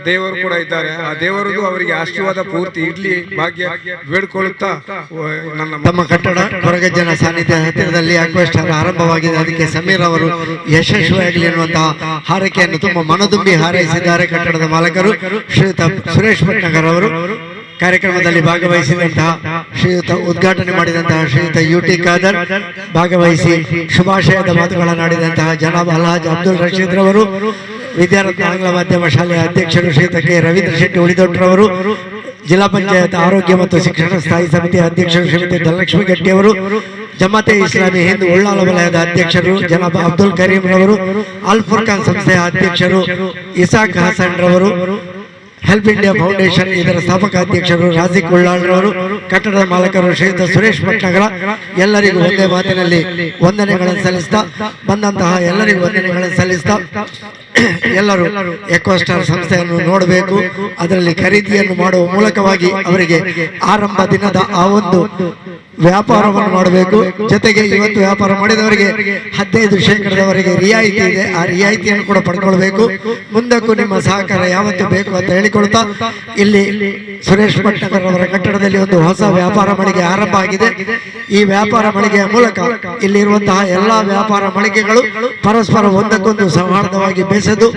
ದೇವರು ಕೂಡ ಇದ್ದಾರೆ, ಆ ದೇವರದು ಅವರಿಗೆ ಆಶೀರ್ವಾದ ಪೂರ್ತಿ ಇಡ್ಲಿ ಭಾಗ್ಯ ಬೇಡ್ಕೊಳ್ಳುತ್ತಾ ನಮ್ಮ ಕಟ್ಟಡ ಕೊರಗಜ್ಜನ ಸಾನ್ನಿಧ್ಯ ಹತ್ತಿರದಲ್ಲಿ ಅಕ್ವೆಸ್ಟರ್ ಆರಂಭವಾಗಿದೆ. ಅದಕ್ಕೆ ಸಮೀರ್ ಅವರು ಯಶಸ್ವಿಯಾಗಲಿ ಎನ್ನುವಂತಹ ಹಾರೈಕೆಯನ್ನು ತುಂಬ ಮನದುಂಬಿ ಹಾರೈಸಿದ್ದಾರೆ ಕಟ್ಟಡದ ಮಾಲಕರು ಶ್ರೀಯುತ ಸುರೇಶ್ ಭಟ್ನಗರ್ ಅವರು. ಕಾರ್ಯಕ್ರಮದಲ್ಲಿ ಭಾಗವಹಿಸಿದಂತಹ ಶ್ರೀಯುತ ಉದ್ಘಾಟನೆ ಮಾಡಿದಂತಹ ಶ್ರೀಯುತ ಯುಟಿ ಖಾದರ್, ಭಾಗವಹಿಸಿ ಶುಭಾಶಯದ ಮಾತುಗಳನ್ನಾಡಿದಂತಹ ಜನಾಬ್ ಅಲ್ಹಾಜ್ ಅಬ್ದುಲ್ ರಶೀದ್ ರವರು, ವಿದ್ಯಾರತ್ನ ಆಂಗ್ಲ ಮಾಧ್ಯಮ ಶಾಲೆಯ ಅಧ್ಯಕ್ಷರು ಶ್ರೀಯುತ ಕೆ ರವೀಂದ್ರ ಶೆಟ್ಟಿ ಉಳಿದೊಟ್ರವರು, ಜಿಲ್ಲಾ ಪಂಚಾಯತ್ ಆರೋಗ್ಯ ಮತ್ತು ಶಿಕ್ಷಣ ಸ್ಥಾಯಿ ಸಮಿತಿಯ ಅಧ್ಯಕ್ಷರು ಶ್ರೀಮತಿ ಧನಲಕ್ಷ್ಮಿ ಗಟ್ಟಿಯವರು, ಜಮಾತೆ ಇಸ್ಲಾಮಿ ಹಿಂದೂ ಉಳ್ಳಾಲ ವಲಯದ ಅಧ್ಯಕ್ಷರು ಜನಾಬ್ ಅಬ್ದುಲ್ ಕರೀಂ ರವರು, ಅಲ್ ಫುರ್ಖಾನ್ ಸಂಸ್ಥೆಯ ಅಧ್ಯಕ್ಷರು ಇಸಾಕ್ ಹಸನ್ ರವರು, ಹೆಲ್ಪ್ ಇಂಡಿಯಾ ಫೌಂಡೇಶನ್ ಇದರ ಸ್ಥಾಪಕ ಅಧ್ಯಕ್ಷರು ರಾಜಿಕ್ ಉಳ್ಳಾಳ್ ರವರು, ಕಟ್ಟಡದ ಮಾಲಕರು ಶ್ರೀಯುತ ಸುರೇಶ್ ಭಟ್ನಗರ, ಎಲ್ಲರಿಗೂ ಒಂದೇ ಮಾತಿನಲ್ಲಿ ವಂದನೆಗಳನ್ನು ಸಲ್ಲಿಸ್ತಾ ಬಂದಂತಹ ಎಲ್ಲರಿಗೂ ವಂದನೆಗಳನ್ನು ಸಲ್ಲಿಸ್ತಾ ಎಲ್ಲರೂ ಎಕ್ವಾಸ್ಟಾರ್ ಸಂಸ್ಥೆಯನ್ನು ನೋಡಬೇಕು, ಅದರಲ್ಲಿ ಖರೀದಿಯನ್ನು ಮಾಡುವ ಮೂಲಕವಾಗಿ ಅವರಿಗೆ ಆರಂಭ ದಿನದ ಆ ಒಂದು ವ್ಯಾಪಾರವನ್ನು ಮಾಡಬೇಕು. ಜೊತೆಗೆ ಇವತ್ತು ವ್ಯಾಪಾರ ಮಾಡಿದವರಿಗೆ 15% ರಿಯಾಯಿತಿ ಇದೆ, ಆ ರಿಯಾಯಿತಿಯನ್ನು ಕೂಡ ಪಡ್ಕೊಳ್ಬೇಕು. ಮುಂದಕ್ಕೂ ನಿಮ್ಮ ಸಹಕಾರ ಯಾವತ್ತು ಬೇಕು ಅಂತ ಹೇಳಿಕೊಳ್ತಾ ಇಲ್ಲಿ ಸುರೇಶ್ ಭಟ್ನಗರ್ ಅವರ ಕಟ್ಟಡದಲ್ಲಿ ಒಂದು ಹೊಸ ವ್ಯಾಪಾರ ಮಳಿಗೆ ಆರಂಭ ಆಗಿದೆ. ಈ ವ್ಯಾಪಾರ ಮಳಿಗೆಯ ಮೂಲಕ ಇಲ್ಲಿರುವಂತಹ ಎಲ್ಲಾ ವ್ಯಾಪಾರ ಮಳಿಗೆಗಳು ಪರಸ್ಪರ ಒಂದಕ್ಕೊಂದು ಸೌಹಾರ್ದವಾಗಿ ಬೆಸೆದು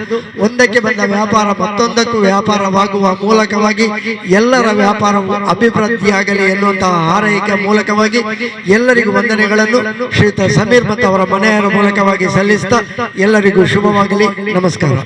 ಒಂದಕ್ಕೆ ಬಂದ ವ್ಯಾಪಾರ ಮತ್ತೊಂದಕ್ಕೂ ವ್ಯಾಪಾರವಾಗುವ ಮೂಲಕವಾಗಿ ಎಲ್ಲರ ವ್ಯಾಪಾರವು ಅಭಿವೃದ್ಧಿಯಾಗಲಿ ಎನ್ನುವಂತಹ ಹಾರೈಕೆ ಮೂಲಕವಾಗಿ ಎಲ್ಲರಿಗೂ ವಂದನೆಗಳನ್ನು ಶ್ರೀಯುತ ಸಮೀರ್ ಮತ್ತು ಅವರ ಮನೆಯವರ ಮೂಲಕವಾಗಿ ಸಲ್ಲಿಸ್ತಾ ಎಲ್ಲರಿಗೂ ಶುಭವಾಗಲಿ. ನಮಸ್ಕಾರ.